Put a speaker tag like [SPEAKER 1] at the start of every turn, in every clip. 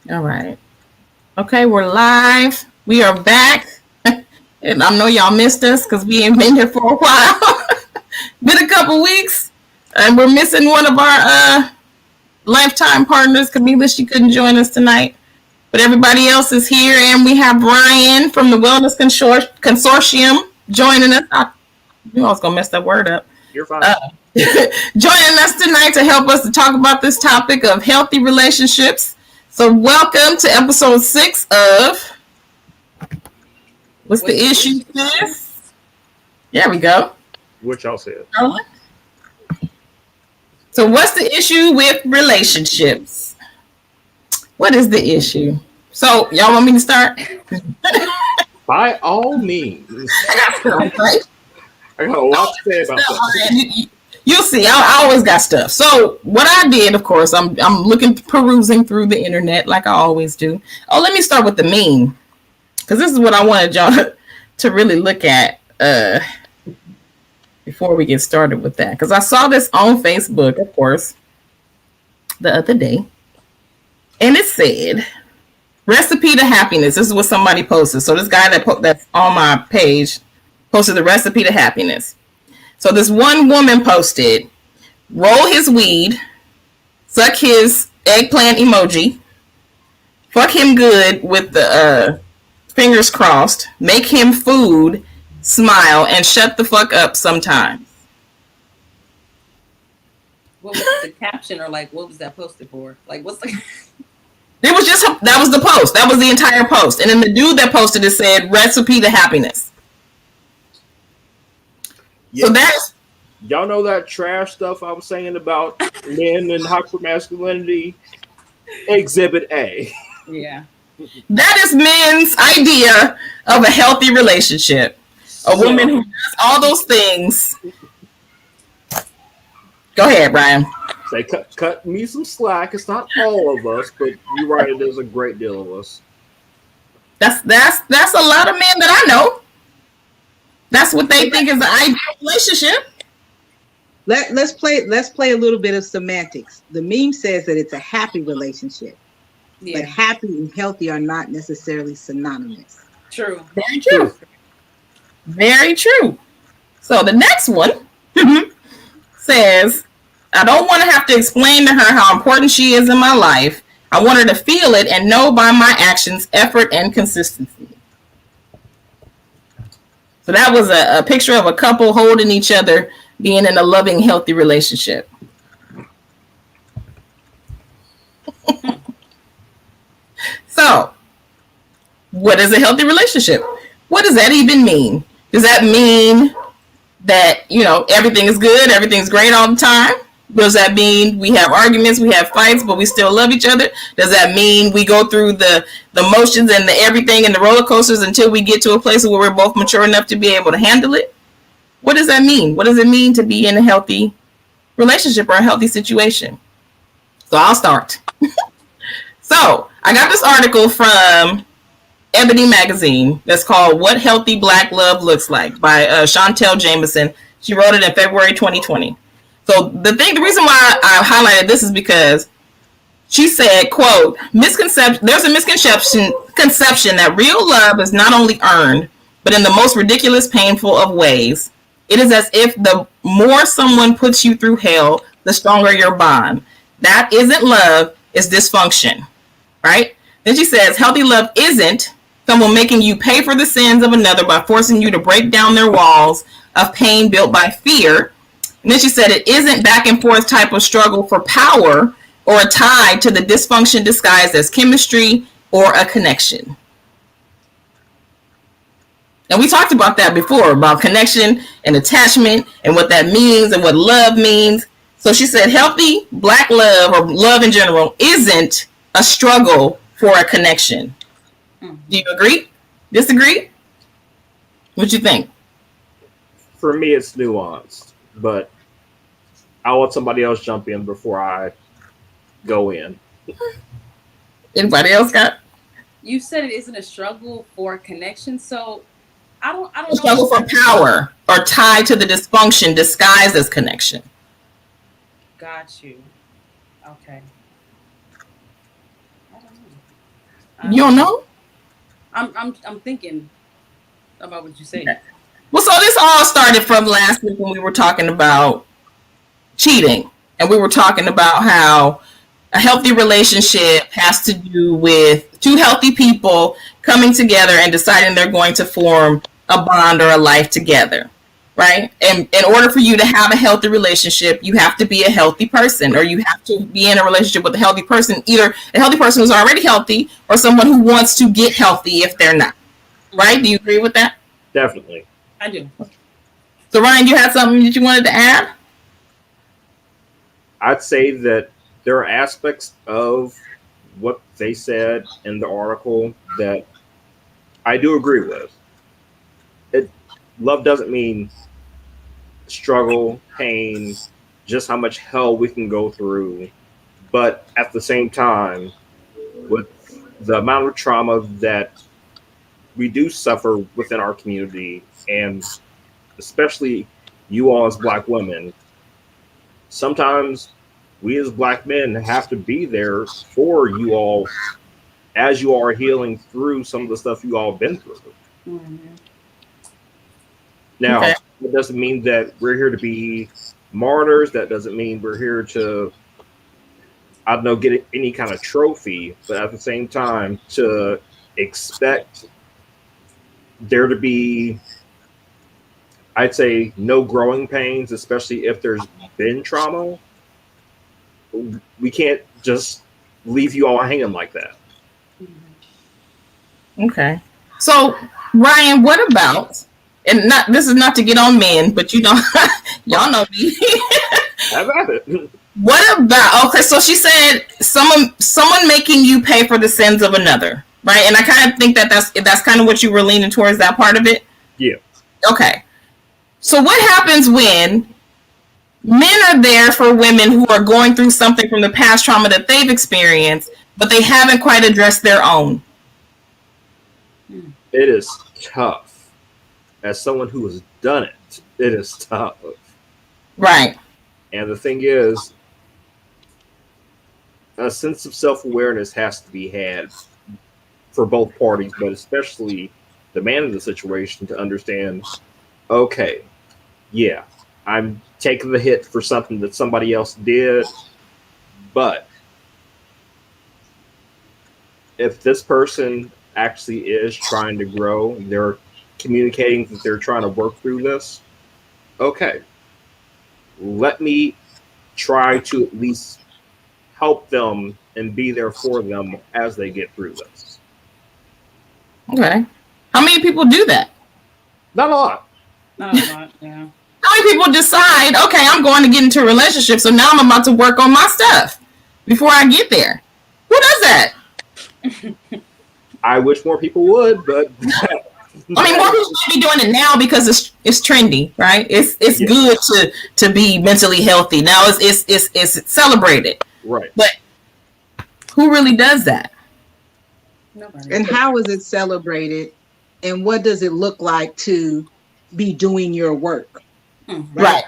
[SPEAKER 1] All right. Okay, we're live. We are back. And I know y'all missed us because we ain't been here for a while. Been a couple weeks. And we're missing one of our lifetime partners. Kahmeela, she couldn't join us tonight. But everybody else is here. And we have Brian from the Wellness Consortium joining us. I knew I was going to mess that word up.
[SPEAKER 2] You're fine.
[SPEAKER 1] Joining us tonight to help us to talk about this topic of healthy relationships. So welcome to episode 6 of What's the Issue Sis? There we go.
[SPEAKER 2] What y'all said.
[SPEAKER 1] So what's the issue with relationships? What is the issue? So y'all want me to start?
[SPEAKER 2] By all means. I got a lot to say about that.
[SPEAKER 1] You'll see. I always got stuff. So what I did, of course, I'm perusing through the internet like I always do. Oh, let me start with the meme, because this is what I wanted y'all to really look at before we get started with that. Because I saw this on Facebook, of course, the other day, and it said, "Recipe to happiness." This is what somebody posted. So this guy that's on my page posted the recipe to happiness. So this one woman posted, roll his weed, suck his eggplant emoji, fuck him good with the fingers crossed, make him food, smile, and shut the fuck up sometimes.
[SPEAKER 3] What was the caption, or like what was that posted for? Like what's the...
[SPEAKER 1] It was just, that was the post. That was the entire post. And then the dude that posted it said, recipe to happiness.
[SPEAKER 2] Yeah.
[SPEAKER 1] So that's...
[SPEAKER 2] Y'all know that trash stuff I was saying about men and hypermasculinity? Exhibit A.
[SPEAKER 3] Yeah.
[SPEAKER 1] That is men's idea of a healthy relationship. A woman who does all those things. Go ahead, Brian.
[SPEAKER 2] Say, cut me some slack. It's not all of us, but you're right, there's a great deal of us.
[SPEAKER 1] That's a lot of men that I know. That's what they think is the ideal relationship.
[SPEAKER 4] Let's play a little bit of semantics. The meme says that it's a happy relationship, but happy and healthy are not necessarily synonymous.
[SPEAKER 3] True.
[SPEAKER 1] Very true. Very true. So the next one says, I don't want to have to explain to her how important she is in my life. I want her to feel it and know by my actions, effort, and consistency. So that was a picture of a couple holding each other, being in a loving, healthy relationship. So, what is a healthy relationship? What does that even mean? Does that mean that, everything is good, everything's great all the time? Does that mean we have arguments, we have fights, but we still love each other? Does that mean we go through the motions and the everything and the roller coasters until we get to a place where we're both mature enough to be able to handle it? What does that mean? What does it mean to be in a healthy relationship or a healthy situation? So I'll start. So I got this article from Ebony Magazine that's called What Healthy Black Love Looks Like by Chantel Jameson. She wrote it in February 2020. So the reason why I highlighted this is because she said, quote, there's a misconception that real love is not only earned, but in the most ridiculous, painful of ways. It is as if the more someone puts you through hell, the stronger your bond. That isn't love, it's dysfunction, right? Then she says, healthy love isn't someone making you pay for the sins of another by forcing you to break down their walls of pain built by fear. And then she said it isn't back and forth type of struggle for power or a tie to the dysfunction disguised as chemistry or a connection. And we talked about that before, about connection and attachment and what that means and what love means. So she said healthy black love or love in general isn't a struggle for a connection. Do you agree? Disagree? What you think?
[SPEAKER 2] For me, it's nuanced, but I'll let somebody else jump in before I go in.
[SPEAKER 1] Anybody else got?
[SPEAKER 3] You said it isn't a struggle for connection, so I don't
[SPEAKER 1] a struggle for power or tied to the dysfunction disguised as connection.
[SPEAKER 3] Got you. Okay. I don't know.
[SPEAKER 1] You don't know?
[SPEAKER 3] I'm thinking about what you said.
[SPEAKER 1] Well, so this all started from last week when we were talking about cheating, and we were talking about how a healthy relationship has to do with two healthy people coming together and deciding they're going to form a bond or a life together, right? And in order for you to have a healthy relationship, you have to be a healthy person, or you have to be in a relationship with a healthy person, either a healthy person who's already healthy or someone who wants to get healthy if they're not, right? Do you agree with that?
[SPEAKER 2] Definitely.
[SPEAKER 3] I do.
[SPEAKER 1] So Ryan, you had something that you wanted to add?
[SPEAKER 2] I'd say that there are aspects of what they said in the article that I do agree with. Love doesn't mean struggle, pain, just how much hell we can go through. But at the same time, with the amount of trauma that we do suffer within our community, and especially you all as Black women, sometimes we as Black men have to be there for you all as you are healing through some of the stuff you all have been through.
[SPEAKER 3] Mm-hmm.
[SPEAKER 2] Now,
[SPEAKER 1] Okay.
[SPEAKER 2] It doesn't mean that we're here to be martyrs. That doesn't mean we're here to, I don't know, get any kind of trophy. But at the same time, to expect there to be, I'd say, no growing pains, especially if there's been trauma. We can't just leave you all hanging like that.
[SPEAKER 1] Okay. So Ryan, what about, and not, this is not to get on men, but you know, y'all know me.
[SPEAKER 2] Have at it.
[SPEAKER 1] What about, okay, so she said someone making you pay for the sins of another, right? And I kind of think that that's kind of what you were leaning towards, that part of it.
[SPEAKER 2] Yeah.
[SPEAKER 1] Okay. So what happens when men are there for women who are going through something from the past trauma that they've experienced, but they haven't quite addressed their own?
[SPEAKER 2] It is tough. As someone who has done it, it is tough.
[SPEAKER 1] Right.
[SPEAKER 2] And the thing is, a sense of self-awareness has to be had for both parties, but especially the man in the situation to understand, okay, yeah, I'm taking the hit for something that somebody else did, but if this person actually is trying to grow, they're communicating that they're trying to work through this, okay, let me try to at least help them and be there for them as they get through this.
[SPEAKER 1] Okay. How many people do that?
[SPEAKER 2] Not a lot.
[SPEAKER 3] Not a lot, yeah.
[SPEAKER 1] How many people decide, okay, I'm going to get into a relationship, so now I'm about to work on my stuff before I get there? Who does that?
[SPEAKER 2] I wish more people would, but
[SPEAKER 1] I mean, more people should be doing it now because it's trendy, right? It's
[SPEAKER 2] Yeah.
[SPEAKER 1] good to be mentally healthy. Now it's celebrated.
[SPEAKER 2] right.
[SPEAKER 1] But who really does that?
[SPEAKER 3] Nobody.
[SPEAKER 4] And how is it celebrated? And what does it look like to be doing your work?
[SPEAKER 3] Mm-hmm.
[SPEAKER 1] Right.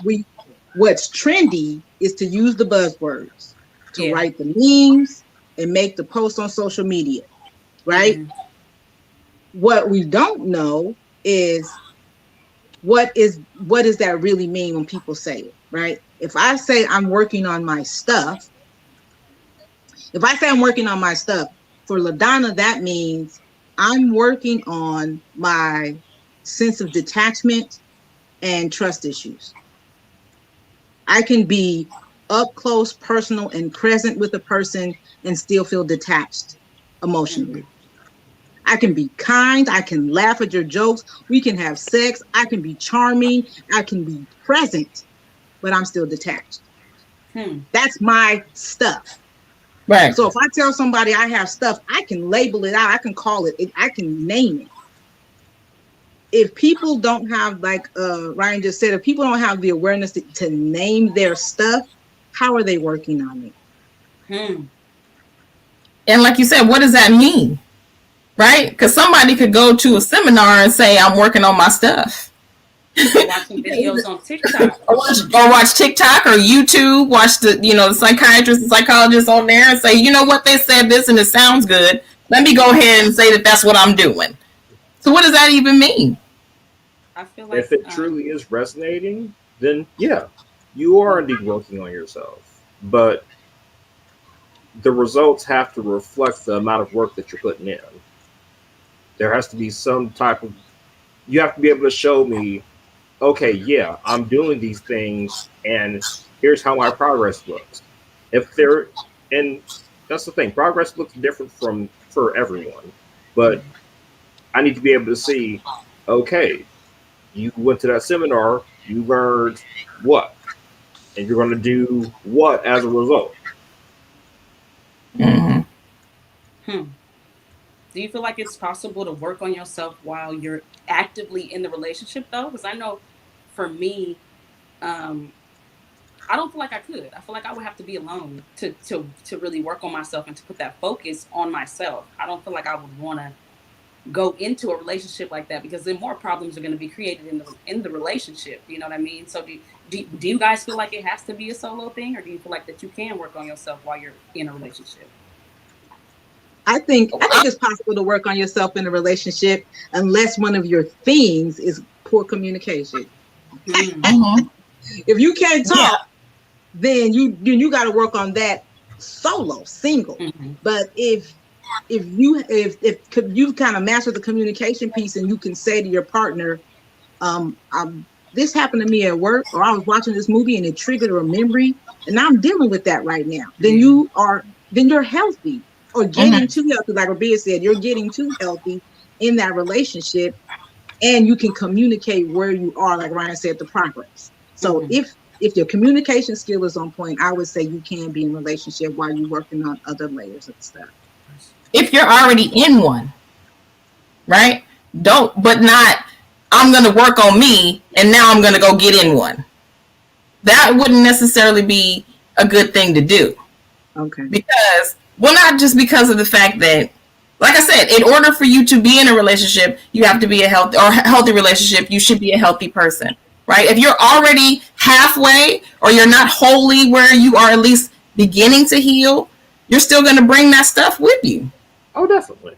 [SPEAKER 4] What's trendy is to use the buzzwords, to
[SPEAKER 3] Yeah.
[SPEAKER 4] write the memes and make the posts on social media, right?
[SPEAKER 3] Mhm.
[SPEAKER 4] What we don't know is what does that really mean when people say it, right? If I say I'm working on my stuff, for LaDonna, that means I'm working on my sense of detachment and trust issues. I can be up close, personal, and present with a person and still feel detached emotionally. I can be kind. I can laugh at your jokes. We can have sex. I can be charming. I can be present, but I'm still detached. That's my stuff.
[SPEAKER 1] Right.
[SPEAKER 4] So if I tell somebody I have stuff, I can label it out. I can call it. I can name it. If people don't have, like Ryan just said, if people don't have the awareness to name their stuff, how are they working on it?
[SPEAKER 1] And like you said, what does that mean? Right? Because somebody could go to a seminar and say, I'm working on my stuff.
[SPEAKER 3] Watching videos on TikTok.
[SPEAKER 1] or watch TikTok or YouTube, watch the psychiatrist and psychologist on there and say, you know what, they said this and it sounds good. Let me go ahead and say that that's what I'm doing. So what does that even mean?
[SPEAKER 3] I feel like
[SPEAKER 2] If it truly is resonating, then yeah, you are indeed working on yourself. But the results have to reflect the amount of work that you're putting in. There has to be some type of, you have to be able to show me, okay, yeah, I'm doing these things, and here's how my progress looks. If there, and that's the thing, progress looks different for everyone, but I need to be able to see, okay, you went to that seminar, you learned what, and you're going to do what as a result.
[SPEAKER 1] Mm-hmm.
[SPEAKER 3] Do you feel like it's possible to work on yourself while you're actively in the relationship, though? Because I know for me, I don't feel like I could. I feel like I would have to be alone to really work on myself and to put that focus on myself. I don't feel like I would want to go into a relationship like that, because then more problems are going to be created in the relationship. You know what I mean? So do you guys feel like it has to be a solo thing, or do you feel like that you can work on yourself while you're in a relationship?
[SPEAKER 4] I think it's possible to work on yourself in a relationship unless one of your things is poor communication.
[SPEAKER 1] Mm-hmm.
[SPEAKER 4] If you can't talk, then you got to work on that solo, single.
[SPEAKER 3] Mm-hmm.
[SPEAKER 4] But if you kind of master the communication piece, and you can say to your partner, this happened to me at work, or I was watching this movie and it triggered a memory, and I'm dealing with that right now. Then you're healthy, or getting too healthy. Like Rabia said, you're getting too healthy in that relationship, and you can communicate where you are, like Ryan said, the progress. So if your communication skill is on point, I would say you can be in a relationship while you're working on other layers of stuff.
[SPEAKER 1] If you're already in one, right? But not, I'm going to work on me and now I'm going to go get in one. That wouldn't necessarily be a good thing to do.
[SPEAKER 4] Okay.
[SPEAKER 1] Because, well, not just because of the fact that, like I said, in order for you to be in a relationship, you have to be a healthy relationship. You should be a healthy person, right? If you're already halfway, or you're not wholly where you are at least beginning to heal, you're still going to bring that stuff with you.
[SPEAKER 2] Oh, definitely.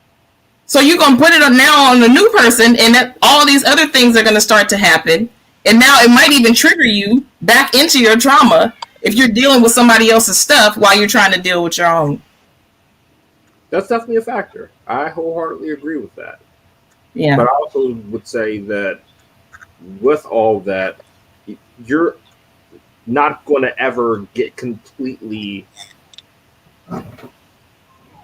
[SPEAKER 1] So you're going to put it on now on the new person, and that all these other things are going to start to happen. And now it might even trigger you back into your trauma if you're dealing with somebody else's stuff while you're trying to deal with your own.
[SPEAKER 2] That's definitely a factor. I wholeheartedly agree with that.
[SPEAKER 1] Yeah.
[SPEAKER 2] But I also would say that with all that, you're not going to ever get completely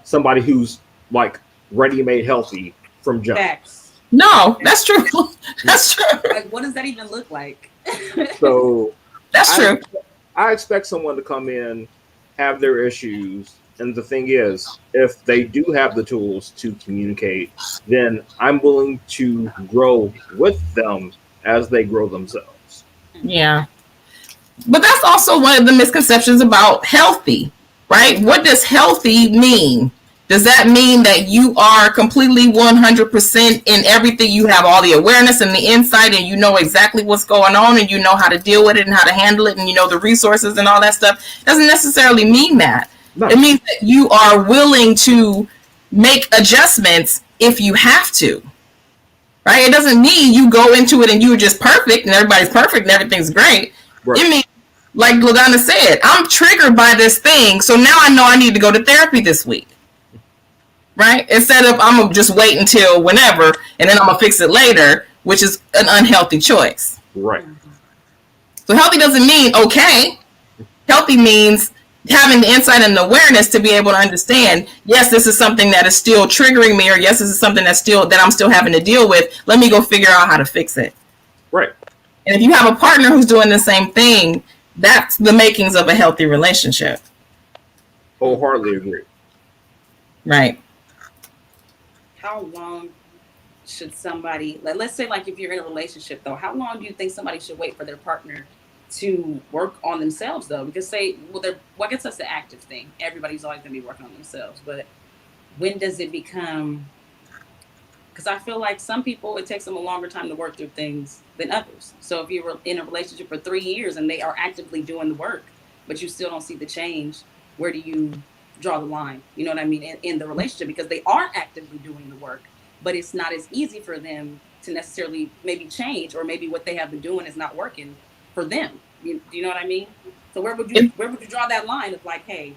[SPEAKER 2] somebody who's like ready-made healthy from jump.
[SPEAKER 3] Facts.
[SPEAKER 1] No, that's true. That's true.
[SPEAKER 3] Like, what does that even look like?
[SPEAKER 2] So
[SPEAKER 1] that's true.
[SPEAKER 2] I expect someone to come in, have their issues, and the thing is, if they do have the tools to communicate, then I'm willing to grow with them as they grow themselves.
[SPEAKER 1] Yeah. But that's also one of the misconceptions about healthy, right? What does healthy mean? Does that mean that you are completely 100% in everything? You have all the awareness and the insight, and you know exactly what's going on, and you know how to deal with it and how to handle it, and you know the resources and all that stuff? Doesn't necessarily mean that. No. It means that you are willing to make adjustments if you have to, right? It doesn't mean you go into it and you're just perfect and everybody's perfect and everything's great. Right. It means, like LaDonna said, I'm triggered by this thing, so now I know I need to go to therapy this week. Right? Instead of I'm going to just wait until whenever and then I'm going to fix it later, which is an unhealthy choice.
[SPEAKER 2] Right.
[SPEAKER 1] So healthy doesn't mean okay. Healthy means having the insight and the awareness to be able to understand, yes, this is something that is still triggering me, or yes, this is something that I'm still having to deal with. Let me go figure out how to fix it.
[SPEAKER 2] Right.
[SPEAKER 1] And if you have a partner who's doing the same thing, that's the makings of a healthy relationship.
[SPEAKER 2] Wholeheartedly agree.
[SPEAKER 1] Right.
[SPEAKER 3] How long should somebody, let's say, like, if you're in a relationship, though, how long do you think somebody should wait for their partner to work on themselves, though? Because I guess that's the active thing. Everybody's always going to be working on themselves. But when does it become, because I feel like some people, it takes them a longer time to work through things than others. So if you're in a relationship for 3 years and they are actively doing the work, but you still don't see the change, where do you draw the line, you know what I mean, in the relationship, because they are actively doing the work, but it's not as easy for them to necessarily maybe change, or maybe what they have been doing is not working for them. Do you know what I mean? So where would you draw that line of like, hey,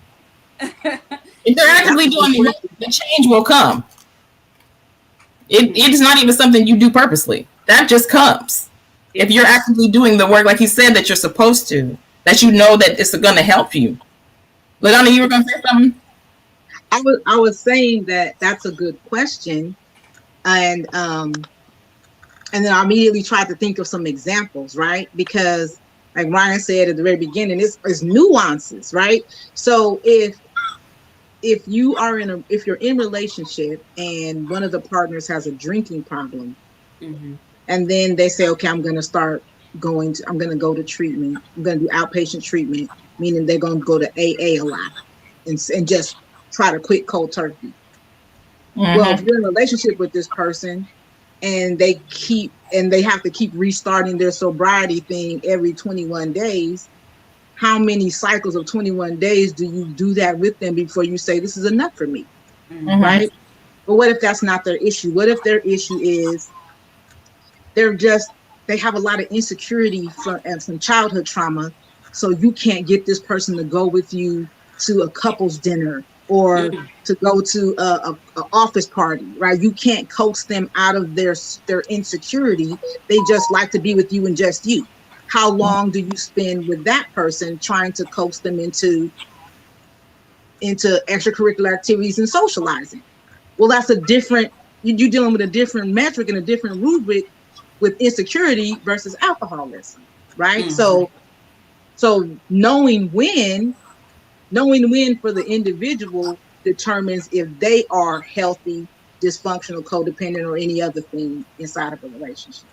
[SPEAKER 1] if they're actively doing the work, the change will come. It is not even something you do purposely. That just comes. If you're actively doing the work, like you said, that you're supposed to, that you know that it's going to help you. LaDonna, you were going to say something?
[SPEAKER 4] I was saying that that's a good question, and then I immediately tried to think of some examples, right? Because like Ryan said at the very beginning, it's nuances, right? So if you're in relationship and one of the partners has a drinking problem, and then they say, okay, I'm going to go to treatment. I'm going to do outpatient treatment, meaning they're going to go to AA a lot and just try to quit cold turkey. Well, if you're in a relationship with this person and they have to keep restarting their sobriety thing every 21 days, how many cycles of 21 days do you do that with them before you say, this is enough for me, right? But what if that's not their issue? What if their issue is they have a lot of insecurity from childhood trauma, so you can't get this person to go with you to a couple's dinner or to go to a office party, right? You can't coax them out of their insecurity. They just like to be with you and just you. How long do you spend with that person trying to coax them into extracurricular activities and socializing? Well, that's you're dealing with a different metric and a different rubric with insecurity versus alcoholism, right? So knowing when for the individual determines if they are healthy, dysfunctional, codependent, or any other thing inside of a relationship.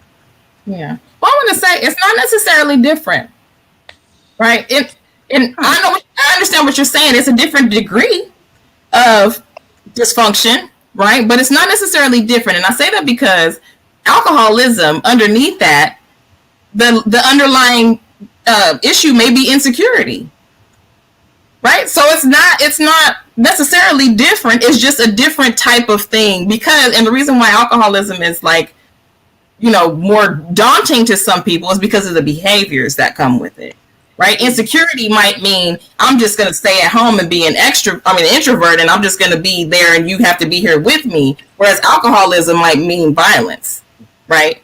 [SPEAKER 1] Yeah. Well, I want to say it's not necessarily different, right? I understand what you're saying. It's a different degree of dysfunction, right? But it's not necessarily different. And I say that because alcoholism, underneath that, the underlying issue may be insecurity, right? So it's not necessarily different. It's just a different type of thing. And the reason why alcoholism is more daunting to some people is because of the behaviors that come with it, right? Insecurity might mean I'm just going to stay at home and be an introvert, and I'm just going to be there and you have to be here with me. Whereas alcoholism might mean violence, right?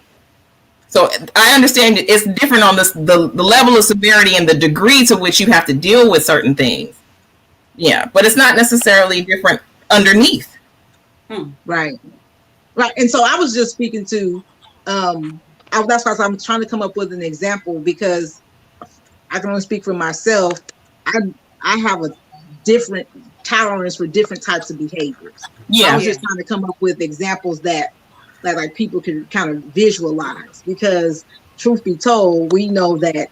[SPEAKER 1] So I understand it's different on the level of severity and the degree to which you have to deal with certain things. Yeah, but it's not necessarily different underneath.
[SPEAKER 4] Right. And so I was just speaking to, that's why I'm trying to come up with an example, because I can only speak for myself. I have a different tolerance for different types of behaviors. I was just trying to come up with examples that like people can kind of visualize, because truth be told, we know that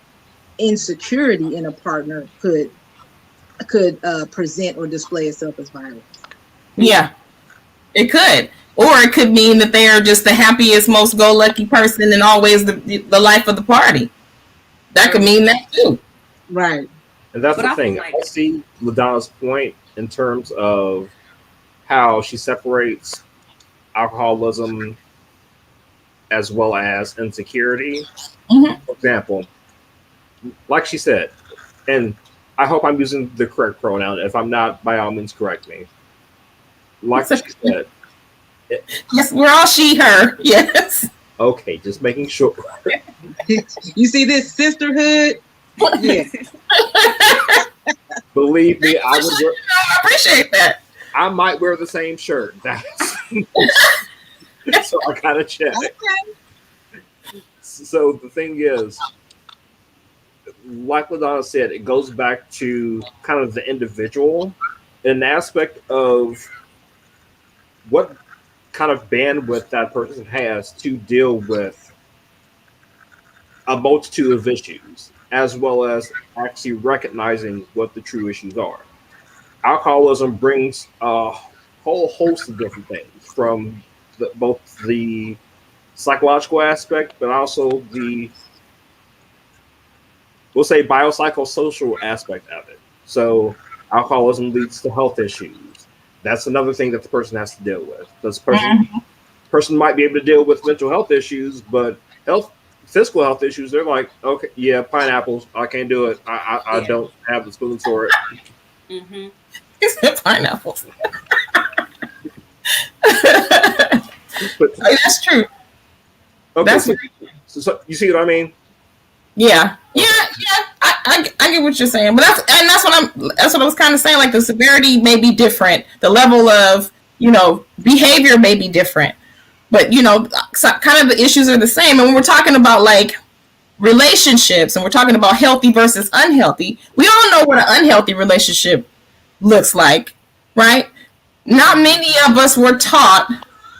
[SPEAKER 4] insecurity in a partner could present or display itself as violence.
[SPEAKER 1] Yeah, it could. Or it could mean that they are just the happiest, most go-lucky person and always the life of the party. That could mean that too.
[SPEAKER 4] Right.
[SPEAKER 2] And that's the thing. I see LaDonna's point in terms of how she separates alcoholism as well as insecurity. For example, like she said, and I hope I'm using the correct pronoun. If I'm not, by all means, correct me. Like she said.
[SPEAKER 1] Yes, we're all she, her. Yes.
[SPEAKER 2] Okay, just making sure.
[SPEAKER 4] You see this sisterhood? Yeah.
[SPEAKER 2] Believe me, I
[SPEAKER 1] appreciate that.
[SPEAKER 2] I might wear the same shirt. So I gotta check. Okay. So the thing is, like LaDonna said, it goes back to kind of the individual, an aspect of what kind of bandwidth that person has to deal with a multitude of issues, as well as actually recognizing what the true issues are. Alcoholism brings a whole host of different things, from both the psychological aspect, but also the, we'll say, biopsychosocial aspect of it. So alcoholism leads to health issues. That's another thing that the person has to deal with. This person might be able to deal with mental health issues, but physical health issues, they're like, okay, yeah, pineapples, I can't do it. I don't have the spoons for it.
[SPEAKER 1] It's pineapples. That's true.
[SPEAKER 2] Okay,
[SPEAKER 1] That's
[SPEAKER 2] so you see what I mean?
[SPEAKER 1] Yeah. I get what you're saying, but that's what I was kind of saying. Like the severity may be different, the level of behavior may be different, but kind of the issues are the same. And when we're talking about like relationships, and we're talking about healthy versus unhealthy, we all know what an unhealthy relationship looks like, right? Not many of us were taught.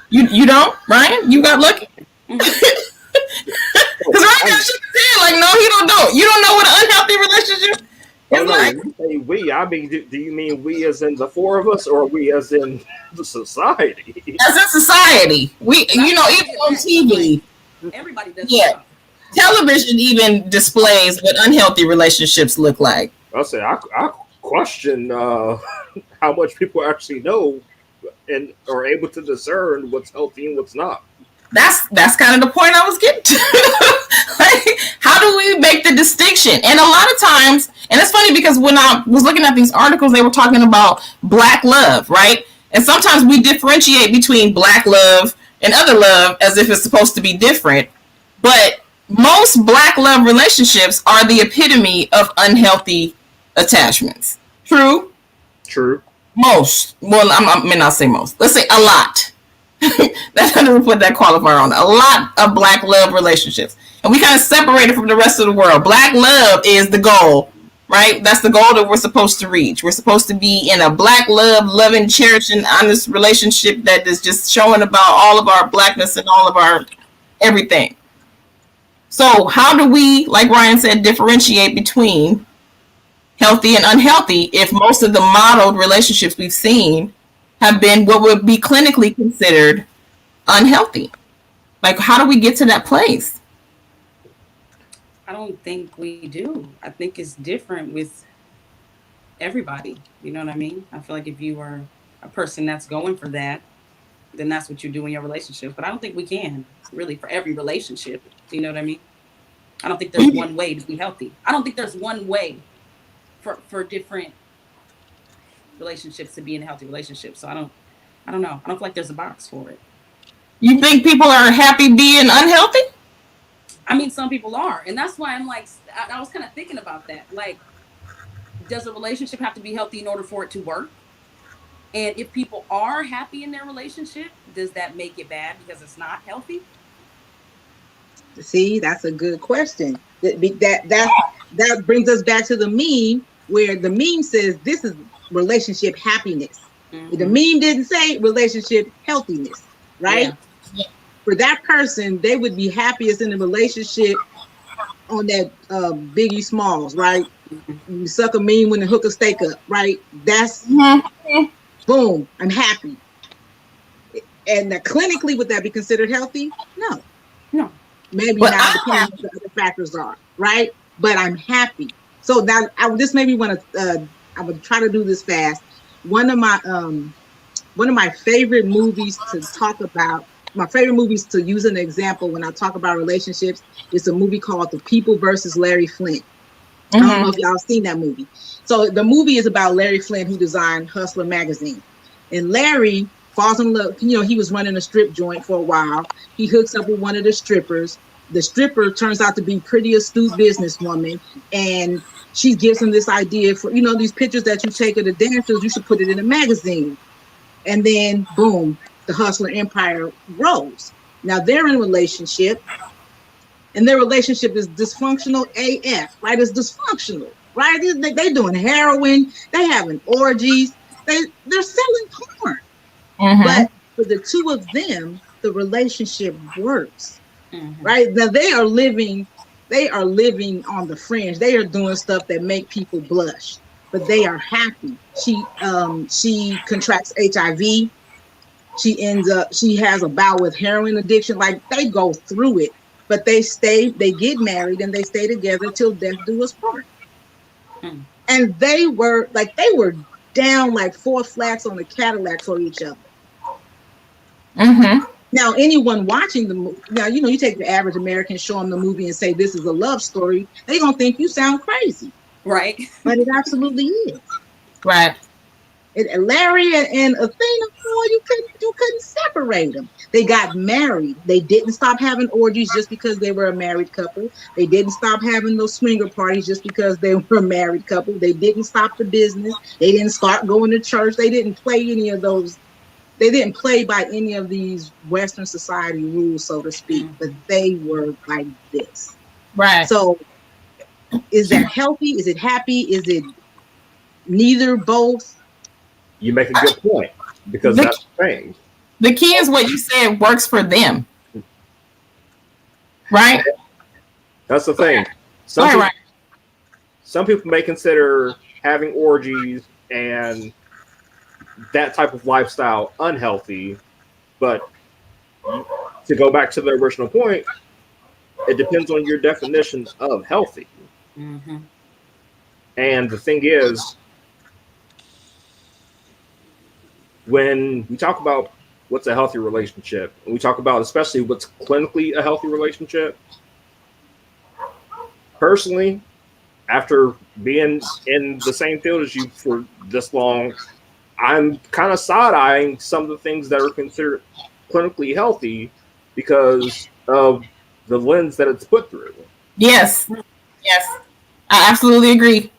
[SPEAKER 1] You don't, Ryan? You got lucky. Because right now she's saying like, no, you don't know. You don't know what an unhealthy relationship is like.
[SPEAKER 2] When you say we, I mean, do you mean we as in the four of us, or we as in the society? As in society,
[SPEAKER 1] we, even on TV,
[SPEAKER 3] everybody does.
[SPEAKER 1] Yeah, television even displays what unhealthy relationships look like.
[SPEAKER 2] I say I question how much people actually know and are able to discern what's healthy and what's not.
[SPEAKER 1] That's kind of the point I was getting to. Like, how do we make the distinction? And a lot of times, and it's funny because when I was looking at these articles, they were talking about Black love, right? And sometimes we differentiate between Black love and other love as if it's supposed to be different. But most Black love relationships are the epitome of unhealthy attachments. True?
[SPEAKER 2] True.
[SPEAKER 1] Most. Well, I may not say most. Let's say a lot. That's how to put that qualifier on. A lot of Black love relationships. And we kind of separate it from the rest of the world. Black love is the goal, right? That's the goal that we're supposed to reach. We're supposed to be in a Black love, loving, cherishing, honest relationship that is just showing about all of our Blackness and all of our everything. So how do we, like Ryan said, differentiate between healthy and unhealthy if most of the modeled relationships we've seen have been what would be clinically considered unhealthy? Like, how do we get to that place?
[SPEAKER 3] I don't think we do. I think it's different with everybody. You know what I mean? I feel like if you are a person that's going for that, then that's what you do in your relationship. But I don't think we can, really, for every relationship. You know what I mean? I don't think there's one way to be healthy. I don't think there's one way for different relationships to be in a healthy relationship. So I don't know. I don't feel like there's a box for it.
[SPEAKER 1] You think people are happy being unhealthy?
[SPEAKER 3] I mean, some people are. And that's why I'm like, I was kind of thinking about that. Like, does a relationship have to be healthy in order for it to work? And if people are happy in their relationship, does that make it bad because it's not healthy?
[SPEAKER 4] See, that's a good question. That brings us back to the meme, where the meme says this is relationship happiness. Mm-hmm. The meme didn't say relationship healthiness, right? Yeah. For that person, they would be happiest in a relationship on that Biggie Smalls, right? You suck a meme when you hook a steak up, right? That's boom, I'm happy. And clinically, would that be considered healthy? No. Maybe not, depending on what the other factors are, right? But I'm happy. So now, this made me want to. I'm gonna try to do this fast. One of my favorite movies to talk about. My favorite movies to use an example when I talk about relationships is a movie called The People versus Larry Flint. Mm-hmm. I don't know if y'all seen that movie. So the movie is about Larry Flint, who designed Hustler magazine, and Larry falls in love. He was running a strip joint for a while. He hooks up with one of the strippers. The stripper turns out to be pretty astute businesswoman, and she gives him this idea for, these pictures that you take of the dancers, you should put it in a magazine. And then boom, the Hustler empire rose. Now they're in a relationship, and their relationship is dysfunctional AF, right? It's dysfunctional, right? They're doing heroin, they having orgies, they're selling porn. Mm-hmm. But for the two of them, the relationship works, right? Now they are living on the fringe. They are doing stuff that make people blush, but they are happy. She contracts HIV. She has a bout with heroin addiction. Like, they go through it, but they get married and they stay together till death do us part. And they were down like 4 flats on the Cadillacs on each other.
[SPEAKER 1] Mm-hmm.
[SPEAKER 4] Now, anyone watching the movie, now, you take the average American, show them the movie and say, this is a love story. They're going to think you sound crazy.
[SPEAKER 3] Right.
[SPEAKER 4] But it absolutely is.
[SPEAKER 1] Right.
[SPEAKER 4] Larry and Athena, boy, you couldn't separate them. They got married. They didn't stop having orgies just because they were a married couple. They didn't stop having those swinger parties just because they were a married couple. They didn't stop the business. They didn't start going to church. They didn't play any of those. They didn't play by any of these Western society rules, so to speak, but they were like this.
[SPEAKER 1] Right.
[SPEAKER 4] So is that healthy? Is it happy? Is it neither, both?
[SPEAKER 2] You make a good point, because that's the thing.
[SPEAKER 1] The key is what you said works for them. Right?
[SPEAKER 2] That's the thing. Some people may consider having orgies and that type of lifestyle unhealthy, but to go back to the original point, it depends on your definition of healthy.
[SPEAKER 3] Mm-hmm.
[SPEAKER 2] And the thing is, when we talk about what's a healthy relationship, and we talk about especially what's clinically a healthy relationship, personally, after being in the same field as you for this long, I'm kind of side-eyeing some of the things that are considered clinically healthy because of the lens that it's put through.
[SPEAKER 1] Yes. Yes. I absolutely agree.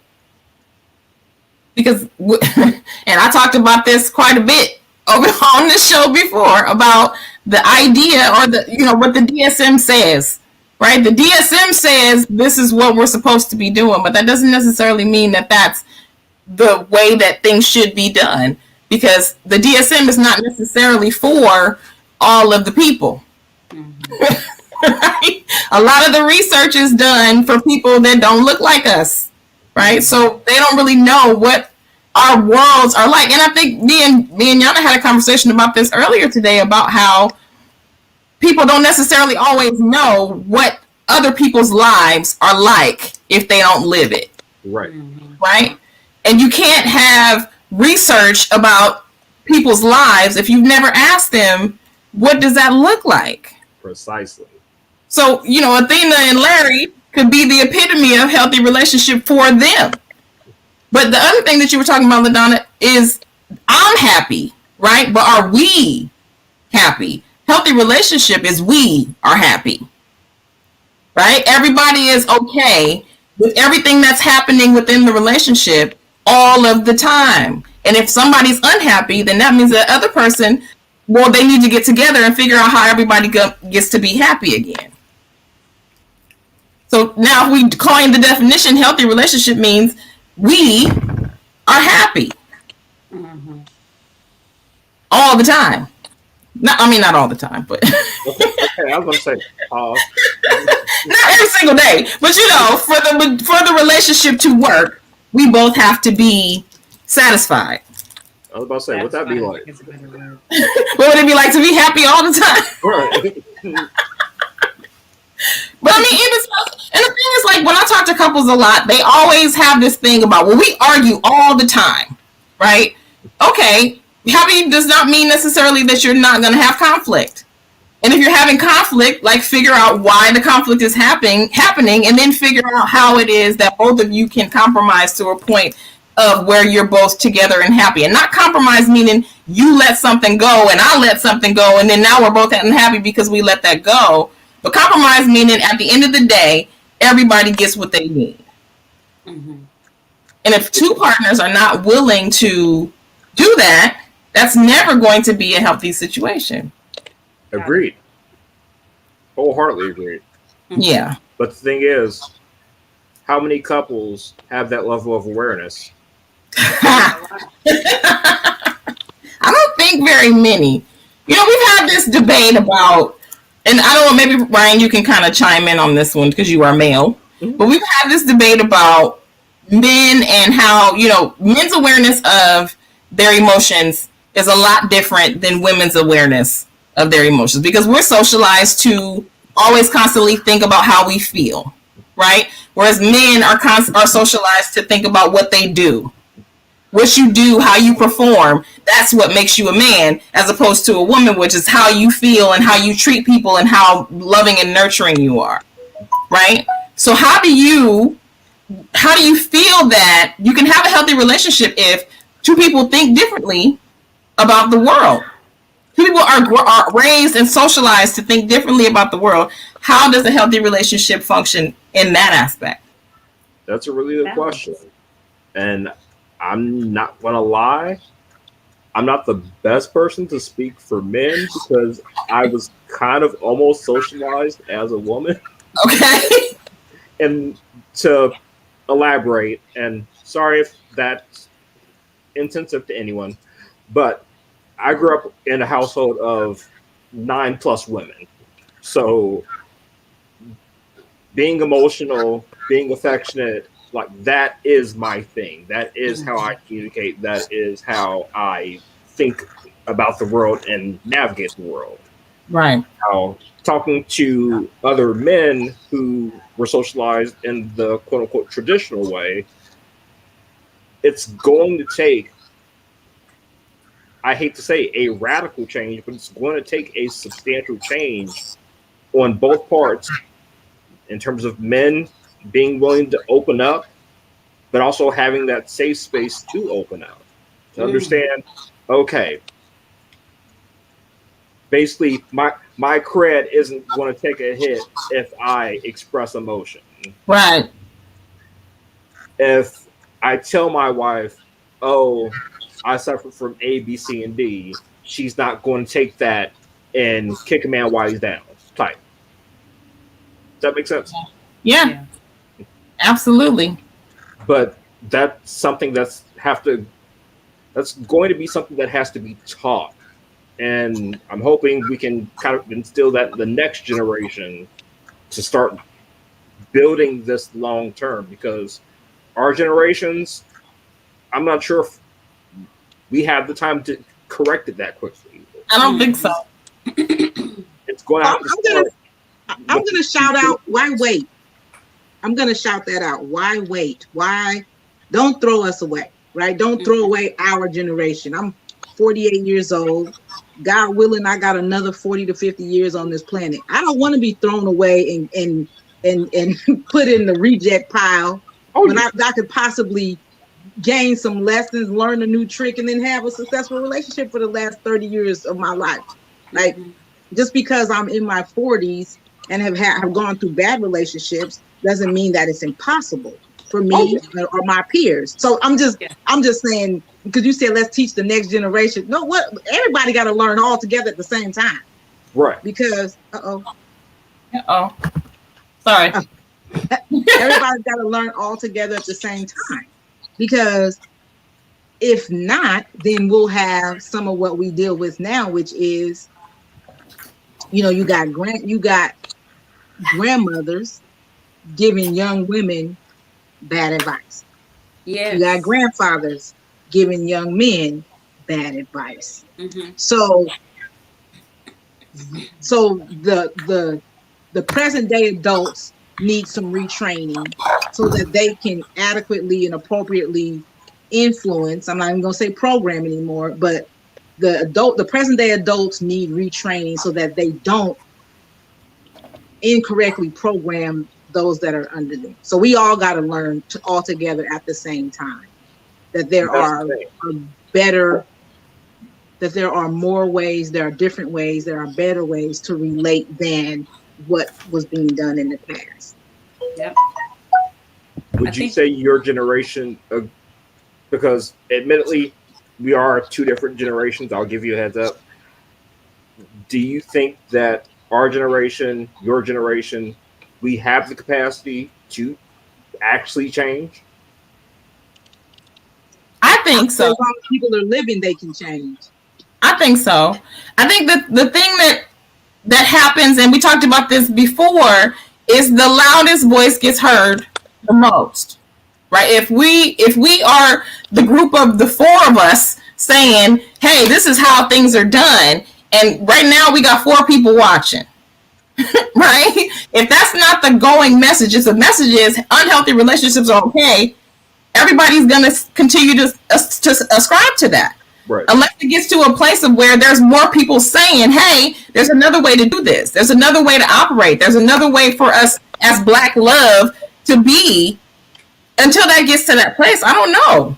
[SPEAKER 1] Because, and I talked about this quite a bit over on this show before about the idea or what the DSM says, right? The DSM says this is what we're supposed to be doing, but that doesn't necessarily mean that that's the way that things should be done, because the DSM is not necessarily for all of the people. Mm-hmm. Right? A lot of the research is done for people that don't look like us, right? So they don't really know what our worlds are like. And I think me and Yanaa had a conversation about this earlier today about how people don't necessarily always know what other people's lives are like if they don't live it.
[SPEAKER 2] Right.
[SPEAKER 1] Right? And you can't have research about people's lives if you've never asked them, what does that look like?
[SPEAKER 2] Precisely.
[SPEAKER 1] So, Athena and Larry could be the epitome of healthy relationship for them. But the other thing that you were talking about, LaDonna, is I'm happy, right? But are we happy? Healthy relationship is we are happy, right? Everybody is okay with everything that's happening within the relationship all of the time. And if somebody's unhappy, then that means the other person, well, they need to get together and figure out how everybody gets to be happy again. So now if we coin the definition, healthy relationship means we are happy.
[SPEAKER 3] Mm-hmm.
[SPEAKER 1] All the time. Not all the time, but
[SPEAKER 2] Okay, I was going to say,
[SPEAKER 1] not every single day. But for the relationship to work, we both have to be satisfied.
[SPEAKER 2] I was about to say, what'd that be like?
[SPEAKER 1] What would it be like to be happy all the time?
[SPEAKER 2] Right.
[SPEAKER 1] But and the thing is, like, when I talk to couples a lot, they always have this thing about, well, we argue all the time, right? Okay, happy does not mean necessarily that you're not going to have conflict. And if you're having conflict, like, figure out why the conflict is happening, and then figure out how it is that both of you can compromise to a point of where you're both together and happy. And not compromise meaning you let something go and I let something go, and then now we're both unhappy because we let that go. But compromise meaning at the end of the day, everybody gets what they need. Mm-hmm. And if two partners are not willing to do that, that's never going to be a healthy situation.
[SPEAKER 2] Agreed. Wholeheartedly agreed.
[SPEAKER 1] Yeah.
[SPEAKER 2] But the thing is, how many couples have that level of awareness?
[SPEAKER 1] I don't think very many. We've had this debate about, and I don't know, maybe Ryan, you can kind of chime in on this one because you are male, but we've had this debate about men and how, men's awareness of their emotions is a lot different than women's awareness of their emotions, because we're socialized to always constantly think about how we feel, right? Whereas men are socialized to think about what they do. What you do, how you perform, that's what makes you a man, as opposed to a woman, which is how you feel and how you treat people and how loving and nurturing you are, right? So how do you feel that you can have a healthy relationship if two people think differently about the world? Two people are raised and socialized to think differently about the world. How does a healthy relationship function in that aspect?
[SPEAKER 2] That's a really good question. And I'm not going to lie. I'm not the best person to speak for men because I was kind of almost socialized as a woman.
[SPEAKER 1] Okay.
[SPEAKER 2] And to elaborate, and sorry if that's insensitive to anyone, but I grew up in a household of 9+ women. So being emotional, being affectionate, like that is my thing. That is how I communicate. That is how I think about the world and navigate the world.
[SPEAKER 1] Right.
[SPEAKER 2] Now, talking to other men who were socialized in the quote unquote traditional way, it's going to take, I hate to say a radical change, but it's going to take a substantial change on both parts in terms of men being willing to open up, but also having that safe space to open up, to understand, okay, basically my cred isn't going to take a hit if I express emotion.
[SPEAKER 1] Right.
[SPEAKER 2] If I tell my wife, oh, I suffer from A, B, C, and D, she's not going to take that and kick a man while he's down type. Does that make sense?
[SPEAKER 1] Yeah. Absolutely.
[SPEAKER 2] But that's something that's going to be something that has to be taught. And I'm hoping we can kind of instill that in the next generation to start building this long term, because our generations, I'm not sure if we have the time to correct it that quickly.
[SPEAKER 1] I don't think so.
[SPEAKER 2] It's going to have to start.
[SPEAKER 4] I'm going to shout out, why wait? I'm going to shout that out. Why wait? Why? Don't throw us away, right? Don't throw away our generation. I'm 48 years old. God willing, I got another 40 to 50 years on this planet. I don't want to be thrown away and put in the reject pile when I could possibly gain some lessons, learn a new trick, and then have a successful relationship for the last 30 years of my life. Like, just because I'm in my 40s and have gone through bad relationships doesn't mean that it's impossible for me or my peers. So I'm just saying, because you said let's teach the next generation. No, what everybody got to learn all together at the same time,
[SPEAKER 2] right?
[SPEAKER 4] Because
[SPEAKER 1] sorry,
[SPEAKER 4] everybody's got to learn all together at the same time. Because if not, then we'll have some of what we deal with now, which is, you got grandmothers giving young women bad advice.
[SPEAKER 3] Yes.
[SPEAKER 4] You got grandfathers giving young men bad advice.
[SPEAKER 3] Mm-hmm.
[SPEAKER 4] So the present day adults need some retraining so that they can adequately and appropriately influence. I'm not even gonna say program anymore, but the present day adults need retraining so that they don't incorrectly program those that are under them. So we all got to learn all together at the same time that there are more ways, there are different ways, there are better ways to relate than what was being done in the past.
[SPEAKER 3] Yep.
[SPEAKER 2] Would you say your generation, because admittedly we are two different generations, I'll give you a heads up. Do you think that our generation, your generation, we have the capacity to actually change?
[SPEAKER 1] I think so.
[SPEAKER 4] As long as people are living, they can change.
[SPEAKER 1] I think so. I think that the thing that happens, and we talked about this before, is the loudest voice gets heard the most, right? If we are the group of the four of us saying, hey, this is how things are done, and right now we got 4 people watching, right? If that's not the going message, if the message is unhealthy relationships are okay, everybody's going to continue to ascribe to that.
[SPEAKER 2] Right.
[SPEAKER 1] Unless it gets to a place of where there's more people saying, hey, there's another way to do this. There's another way to operate. There's another way for us as Black love to be. Until that gets to that place, I don't know.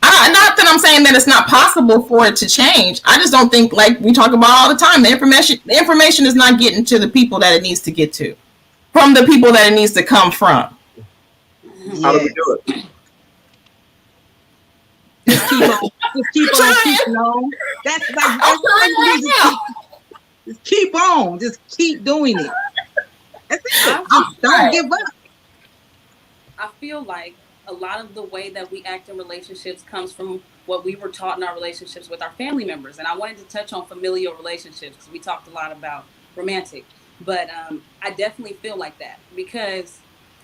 [SPEAKER 1] Not that I'm saying that it's not possible for it to change. I just don't think, like we talk about all the time, the information is not getting to the people that it needs to get to, from the people that it needs to come from.
[SPEAKER 2] How do we do it?
[SPEAKER 4] Just keep on keeping on. That's just keep on. Just keep doing it. That's it. Just don't give up.
[SPEAKER 3] I feel like a lot of the way that we act in relationships comes from what we were taught in our relationships with our family members. And I wanted to touch on familial relationships because we talked a lot about romantic, but I definitely feel like that because,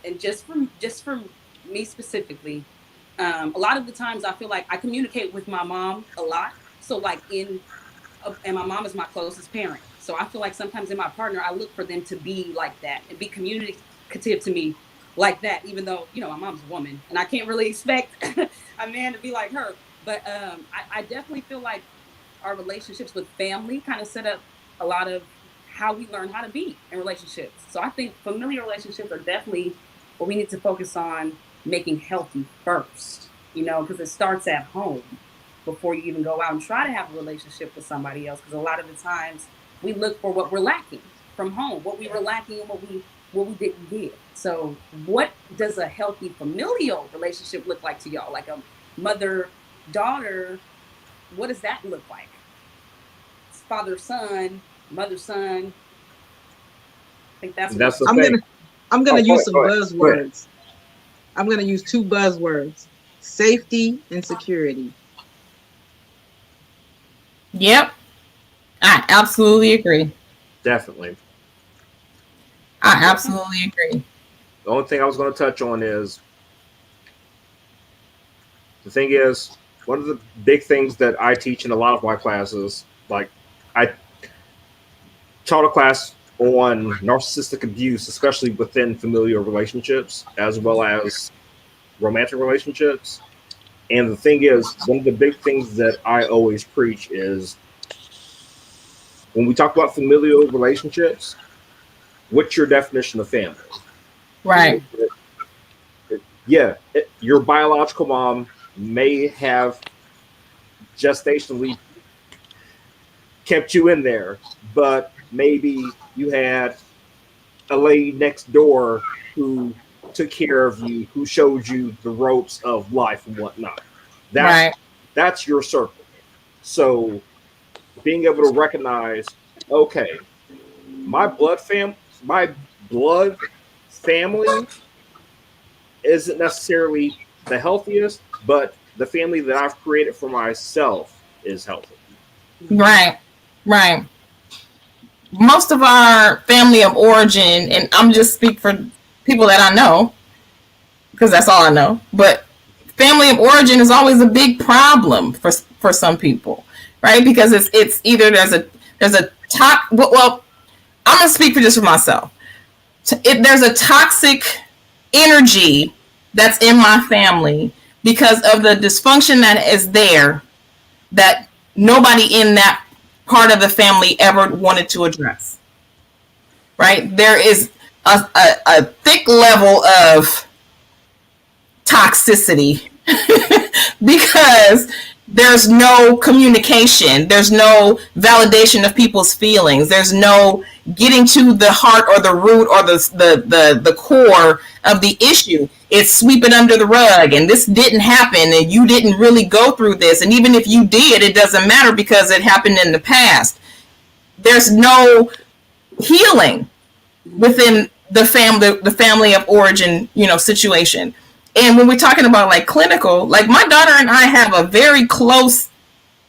[SPEAKER 3] and just for me specifically, a lot of the times I feel like I communicate with my mom a lot. So like and my mom is my closest parent. So I feel like sometimes in my partner, I look for them to be like that and be communicative to me like that, even though, you know, my mom's a woman and I can't really expect a man to be like her. But I definitely feel like our relationships with family kind of set up a lot of how we learn how to be in relationships. So I think familiar relationships are definitely what we need to focus on making healthy first, you know, because it starts at home before you even go out and try to have a relationship with somebody else. Because a lot of the times we look for what we're lacking from home, what we were lacking and what we didn't get. So what does a healthy familial relationship look like to y'all? Like a mother-daughter, what does that look like? Father-son, mother-son. I think that's
[SPEAKER 2] the thing.
[SPEAKER 4] I'm gonna use some buzzwords. I'm gonna use two buzzwords: safety and security.
[SPEAKER 1] Yep. I absolutely agree.
[SPEAKER 2] Definitely.
[SPEAKER 1] I absolutely agree.
[SPEAKER 2] The only thing I was going to touch on is the thing is one of the big things that I teach in a lot of my classes, like I taught a class on narcissistic abuse, especially within familial relationships, as well as romantic relationships. And the thing is, one of the big things that I always preach is when we talk about familial relationships, what's your definition of family?
[SPEAKER 1] Right.
[SPEAKER 2] Your biological mom may have gestationally kept you in there, but maybe you had a lady next door who took care of you, who showed you the ropes of life and whatnot. That's your circle. So being able to recognize, okay, my blood family isn't necessarily the healthiest, but the family that I've created for myself is healthy.
[SPEAKER 1] Right. Most of our family of origin, and I'm just speak for people that I know, because that's all I know, but family of origin is always a big problem for some people, right? Because it's either there's a well, I'm gonna speak for just for myself. There's a toxic energy that's in my family because of the dysfunction that is there that nobody in that part of the family ever wanted to address. Right? There is a thick level of toxicity because there's no communication, there's no validation of people's feelings, there's no getting to the heart or the root or the core of the issue. It's sweeping under the rug, and this didn't happen, and you didn't really go through this, and even if you did, it doesn't matter because it happened in the past. There's no healing within the family of origin, situation. And when we're talking about like clinical, like my daughter and I have a very close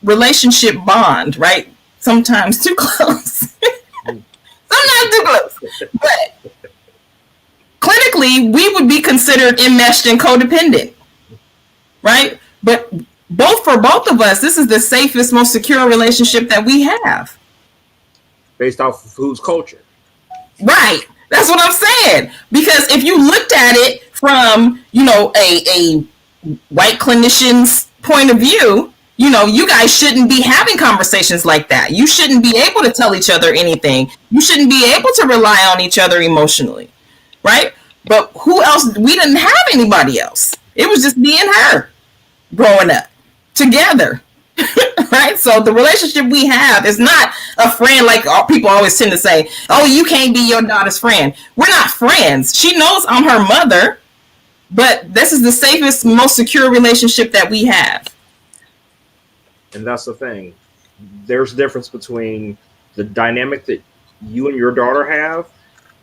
[SPEAKER 1] relationship bond, right? Sometimes too close. Sometimes too close. But clinically, we would be considered enmeshed and codependent, right? But for both of us, this is the safest, most secure relationship that we have.
[SPEAKER 2] Based off of whose culture?
[SPEAKER 1] Right. That's what I'm saying. Because if you looked at it from, a white clinician's point of view, you guys shouldn't be having conversations like that. You shouldn't be able to tell each other anything. You shouldn't be able to rely on each other emotionally. Right? But who else? We didn't have anybody else. It was just me and her growing up together. Right? So the relationship we have is not a friend like people always tend to say, oh, you can't be your daughter's friend. We're not friends. She knows I'm her mother, but this is the safest, most secure relationship that we have.
[SPEAKER 2] And that's the thing. There's a difference between the dynamic that you and your daughter have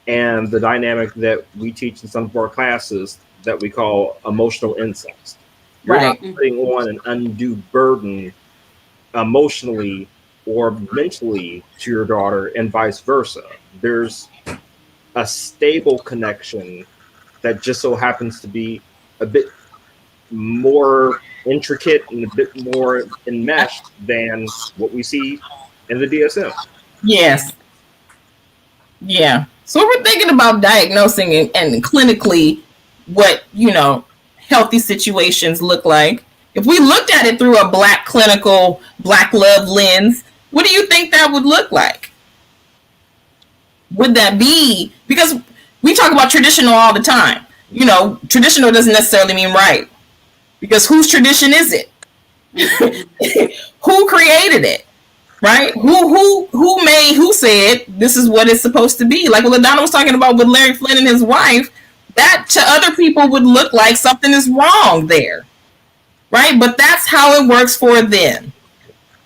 [SPEAKER 2] and the dynamic that we teach in some of our classes that we call emotional incest. You're
[SPEAKER 1] Right.
[SPEAKER 2] not putting on an undue burden emotionally or mentally to your daughter and vice versa. There's a stable connection that just so happens to be a bit more intricate and a bit more enmeshed than what we see in the DSM.
[SPEAKER 1] Yes. Yeah. So we're thinking about diagnosing and clinically what, healthy situations look like. If we looked at it through a Black clinical, Black love lens, what do you think that would look like? Would that be, because we talk about traditional all the time. Traditional doesn't necessarily mean right. Because whose tradition is it? Who created it? Right? Who said this is what it's supposed to be? Like what Donna was talking about with Larry Flynn and his wife, that to other people would look like something is wrong there. Right? But that's how it works for them.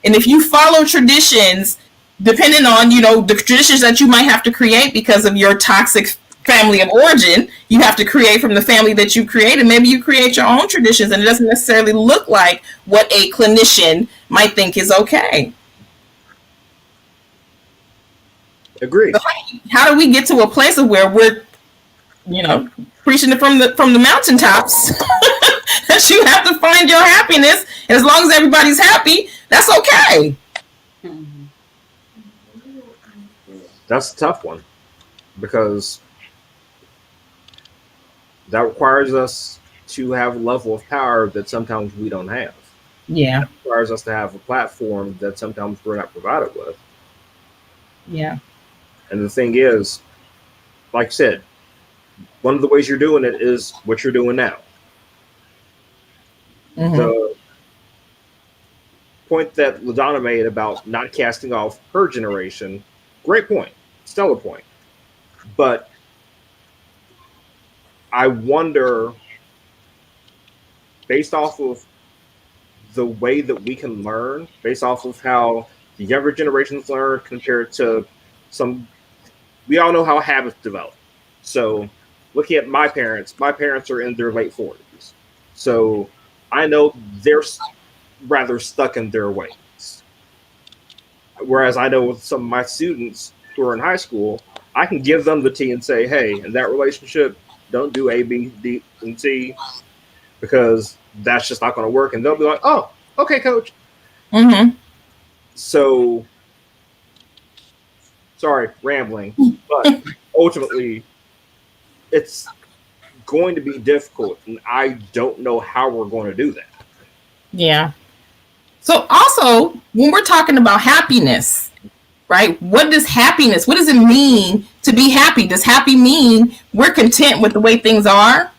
[SPEAKER 1] And if you follow traditions, depending on, the traditions that you might have to create because of your toxic family of origin, you have to create from the family that you created. Maybe you create your own traditions and it doesn't necessarily look like what a clinician might think is okay.
[SPEAKER 2] Agreed.
[SPEAKER 1] So how do we get to a place of where we're, preaching it from the mountaintops that you have to find your happiness, and as long as everybody's happy, that's okay.
[SPEAKER 2] That's a tough one because that requires us to have a level of power that sometimes we don't have.
[SPEAKER 1] Yeah.
[SPEAKER 2] It requires us to have a platform that sometimes we're not provided with.
[SPEAKER 1] Yeah.
[SPEAKER 2] And the thing is, like I said, one of the ways you're doing it is what you're doing now.
[SPEAKER 1] Mm-hmm.
[SPEAKER 2] The point that LaDonna made about not casting off her generation, great point, stellar point. But I wonder, based off of the way that we can learn, based off of how the younger generations learn compared to we all know how habits develop. So looking at my parents are in their late 40s. So I know they're rather stuck in their ways. Whereas I know with some of my students who are in high school, I can give them the tea and say, hey, in that relationship, don't do A, B, D, and C because that's just not going to work. And they'll be like, oh, okay, coach.
[SPEAKER 1] Mm-hmm.
[SPEAKER 2] So, sorry, rambling, but ultimately, it's going to be difficult, and I don't know how we're going to do that.
[SPEAKER 1] Yeah. So also, when we're talking about happiness, right? What does it mean to be happy? Does happy mean we're content with the way things are?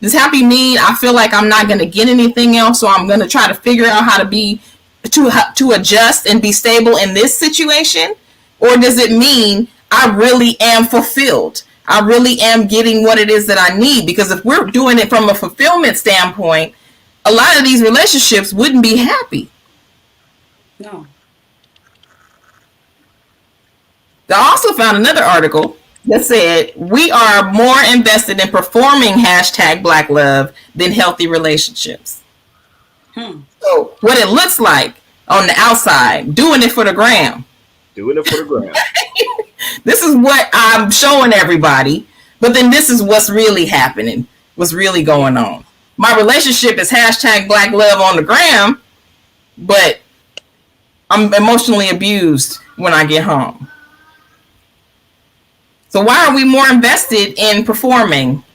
[SPEAKER 1] Does happy mean I feel like I'm not going to get anything else, so I'm going to try to figure out how to adjust and be stable in this situation? Or does it mean I really am fulfilled? I really am getting what it is that I need? Because if we're doing it from a fulfillment standpoint, a lot of these relationships wouldn't be happy.
[SPEAKER 3] No.
[SPEAKER 1] I also found another article that said we are more invested in performing #Black love than healthy relationships. So what it looks like on the outside, doing it for the gram.
[SPEAKER 2] Doing it for the gram.
[SPEAKER 1] This is what I'm showing everybody, but then this is what's really happening, what's really going on. My relationship is #Black love on the gram, but I'm emotionally abused when I get home. So why are we more invested in performing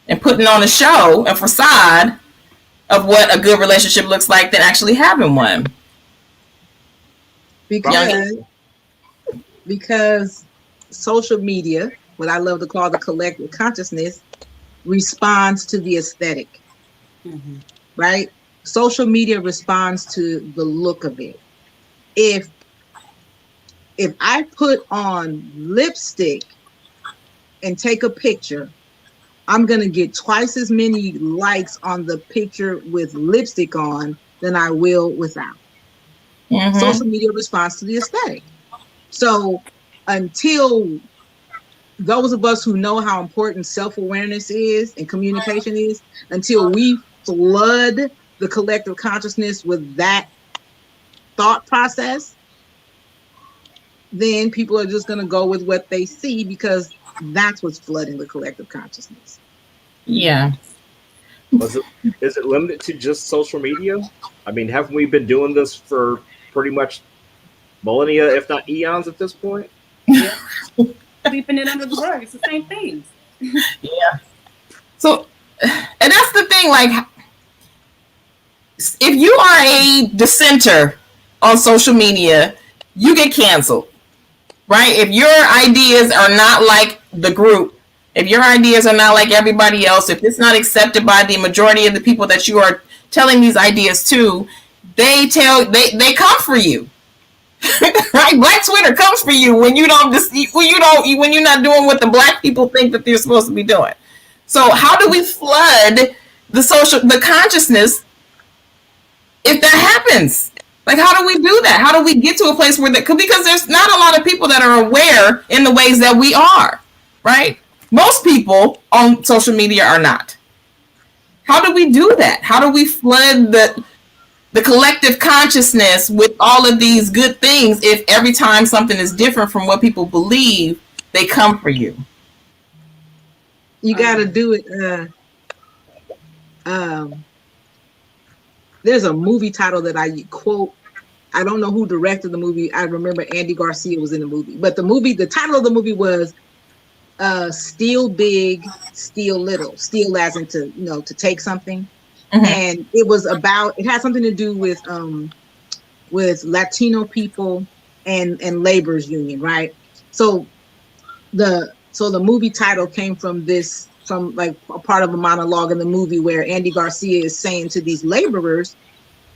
[SPEAKER 1] and putting on a show, a facade of what a good relationship looks like than actually having one?
[SPEAKER 4] Because social media, what I love to call the collective consciousness, responds to the aesthetic, right? Social media responds to the look of it. If I put on lipstick and take a picture, I'm going to get twice as many likes on the picture with lipstick on than I will without. Social media responds to the aesthetic. So until those of us who know how important self-awareness is and communication is, until we flood the collective consciousness with that thought process, then people are just going to go with what they see, because that's what's flooding the collective consciousness.
[SPEAKER 1] Yeah.
[SPEAKER 2] Is it limited to just social media? I mean, haven't we been doing this for pretty much millennia, if not eons at this point?
[SPEAKER 3] Yeah. Sweeping it under the rug. It's the same things.
[SPEAKER 1] Yeah. So, and that's the thing, like, if you are a dissenter on social media, you get canceled, right? If your ideas are not like the group, if your ideas are not like everybody else, if it's not accepted by the majority of the people that you are telling these ideas to, they come for you. Right? Black Twitter comes for you when you're not doing what the black people think that they're supposed to be doing. So how do we flood the consciousness if that happens? Like, how do we do that? How do we get to a place where because there's not a lot of people that are aware in the ways that we are, right? Most people on social media are not. How do we do that? How do we flood the collective consciousness with all of these good things if every time something is different from what people believe, they come for you?
[SPEAKER 4] You got to do it. There's a movie title that I quote. I don't know who directed the movie. I remember Andy Garcia was in the movie, but the title of the movie was Steal Big, Steal Little. Steal as in to take something. And it had something to do with Latino people and labor's union, right? So the movie title came from like a part of a monologue in the movie where Andy Garcia is saying to these laborers,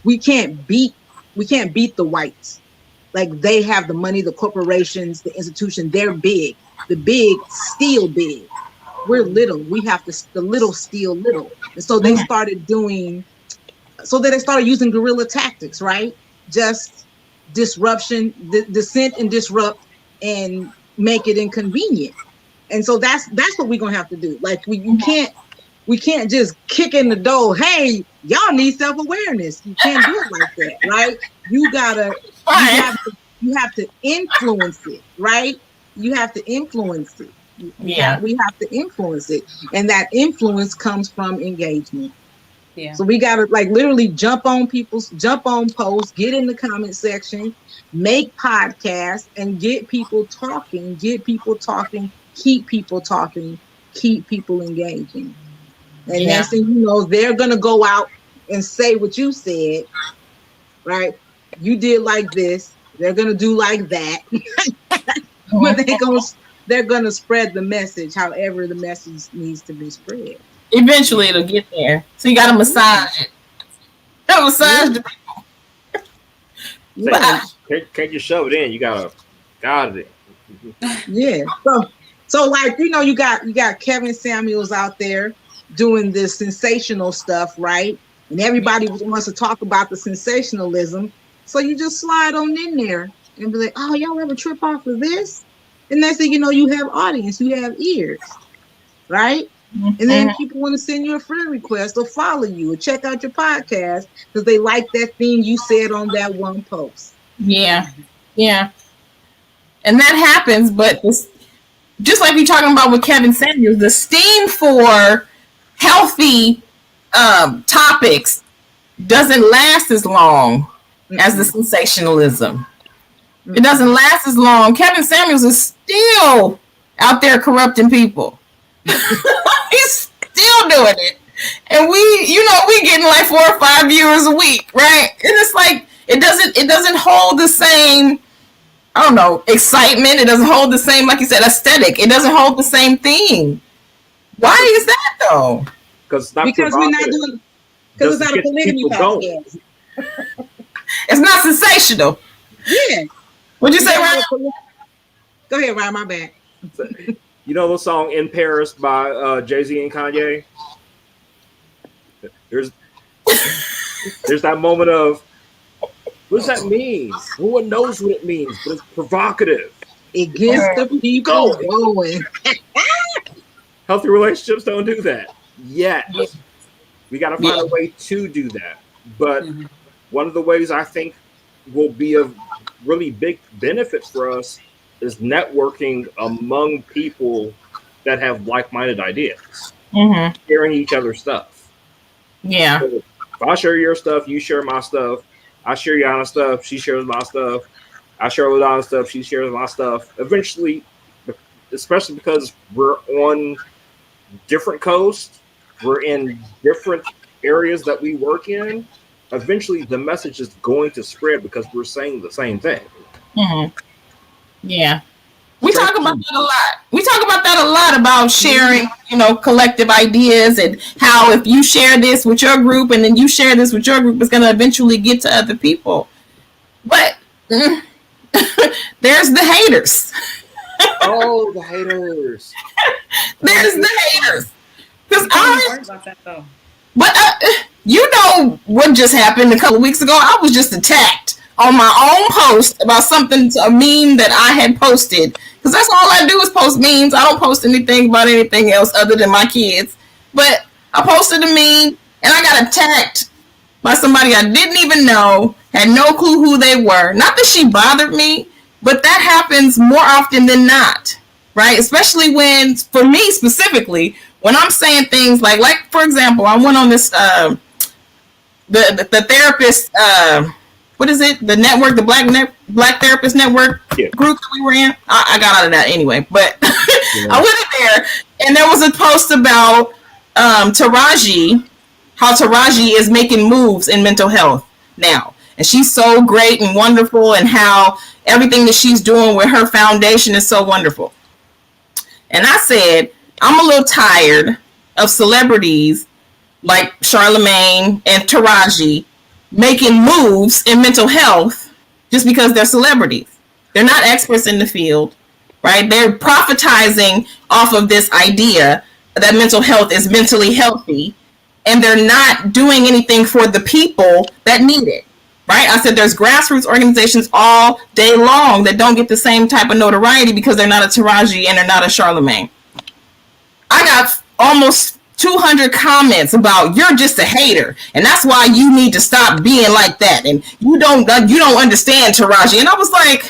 [SPEAKER 4] we can't beat the whites. Like, they have the money, the corporations, the institution, they're big. The big steal big. We're little. We have the little steal little. And so they started using guerrilla tactics, right? Just disruption, dissent and disrupt and make it inconvenient. And so that's what we're gonna have to do. Like, we can't just kick in the door, hey, y'all need self-awareness. You can't do it like that, right? You have to influence it, right? You have to influence it.
[SPEAKER 1] Yeah,
[SPEAKER 4] we have to influence it, and that influence comes from engagement.
[SPEAKER 3] Yeah.
[SPEAKER 4] So we gotta literally jump on posts, get in the comment section, make podcasts, and get people talking, keep people talking, keep people engaging. And next thing you know, they're gonna go out and say what you said, right? You did like this, they're gonna do like that. But they're gonna spread the message however the message needs to be spread.
[SPEAKER 1] Eventually it'll get there. So you gotta massage it. Massage the
[SPEAKER 2] Can't you shove it in? You got it.
[SPEAKER 4] Yeah. So you got Kevin Samuels out there doing this sensational stuff, right? And everybody wants to talk about the sensationalism. So you just slide on in there and be like, oh, y'all ever trip off of this? And next thing you know, you have audience, you have ears, right? And then people want to send you a friend request or follow you or check out your podcast because they like that thing you said on that one post.
[SPEAKER 1] Yeah. And that happens, but just like you're talking about with Kevin Samuels, the steam for healthy topics doesn't last as long as the sensationalism. It doesn't last as long. Kevin Samuels is still out there corrupting people. He's still doing it. And we getting like 4 or 5 viewers a week, right? And it's like it doesn't hold the same, I don't know, excitement. It doesn't hold the same, like you said, aesthetic. It doesn't hold the same thing. Why is that though?
[SPEAKER 2] Because
[SPEAKER 4] we're not doing, because it's not a polygamy podcast.
[SPEAKER 1] It's not sensational.
[SPEAKER 4] Yeah.
[SPEAKER 1] What'd you say, Ryan?
[SPEAKER 4] Go ahead, Ryan, my bad.
[SPEAKER 2] You know the song "In Paris" by Jay-Z and Kanye? There's that moment of, what does that mean? No one knows what it means, but it's provocative.
[SPEAKER 4] It gets the people going.
[SPEAKER 2] Healthy relationships don't do that yet. We got to find a way to do that. But one of the ways I think will be of really big benefits for us is networking among people that have like-minded ideas, sharing each other's stuff.
[SPEAKER 1] Yeah.
[SPEAKER 2] So if I share your stuff, you share my stuff. I share Yana's stuff, she shares my stuff. I share Donna's stuff, she shares my stuff. Eventually, especially because we're on different coasts, we're in different areas that we work in, eventually the message is going to spread because we're saying the same thing.
[SPEAKER 1] Yeah. We talk about that a lot. We talk about that a lot, about sharing, collective ideas, and how if you share this with your group and then you share this with your group, it's going to eventually get to other people. But there's the haters.
[SPEAKER 2] Oh, the haters.
[SPEAKER 1] There's the haters. Because
[SPEAKER 3] I about that though.
[SPEAKER 1] But what just happened a couple of weeks ago? I was just attacked on my own post about a meme that I had posted. Because that's all I do is post memes. I don't post anything about anything else other than my kids. But I posted a meme and I got attacked by somebody I didn't even know, had no clue who they were. Not that she bothered me, but that happens more often than not, right? Especially when, for me specifically, when I'm saying things like for example, I went on this the therapist, what is it? The network, the Black Therapist Network group that we were in. I got out of that anyway, but I went in there and there was a post about Taraji, how Taraji is making moves in mental health now. And she's so great and wonderful, and how everything that she's doing with her foundation is so wonderful. And I said, I'm a little tired of celebrities like Charlemagne and Taraji making moves in mental health just because they're celebrities. They're not experts in the field, right? They're prophetizing off of this idea that mental health is mentally healthy, and they're not doing anything for the people that need it, right? I said there's grassroots organizations all day long that don't get the same type of notoriety because they're not a Taraji and they're not a Charlemagne. I got almost 200 comments about, you're just a hater, and that's why you need to stop being like that, and you don't understand Taraji. And I was like,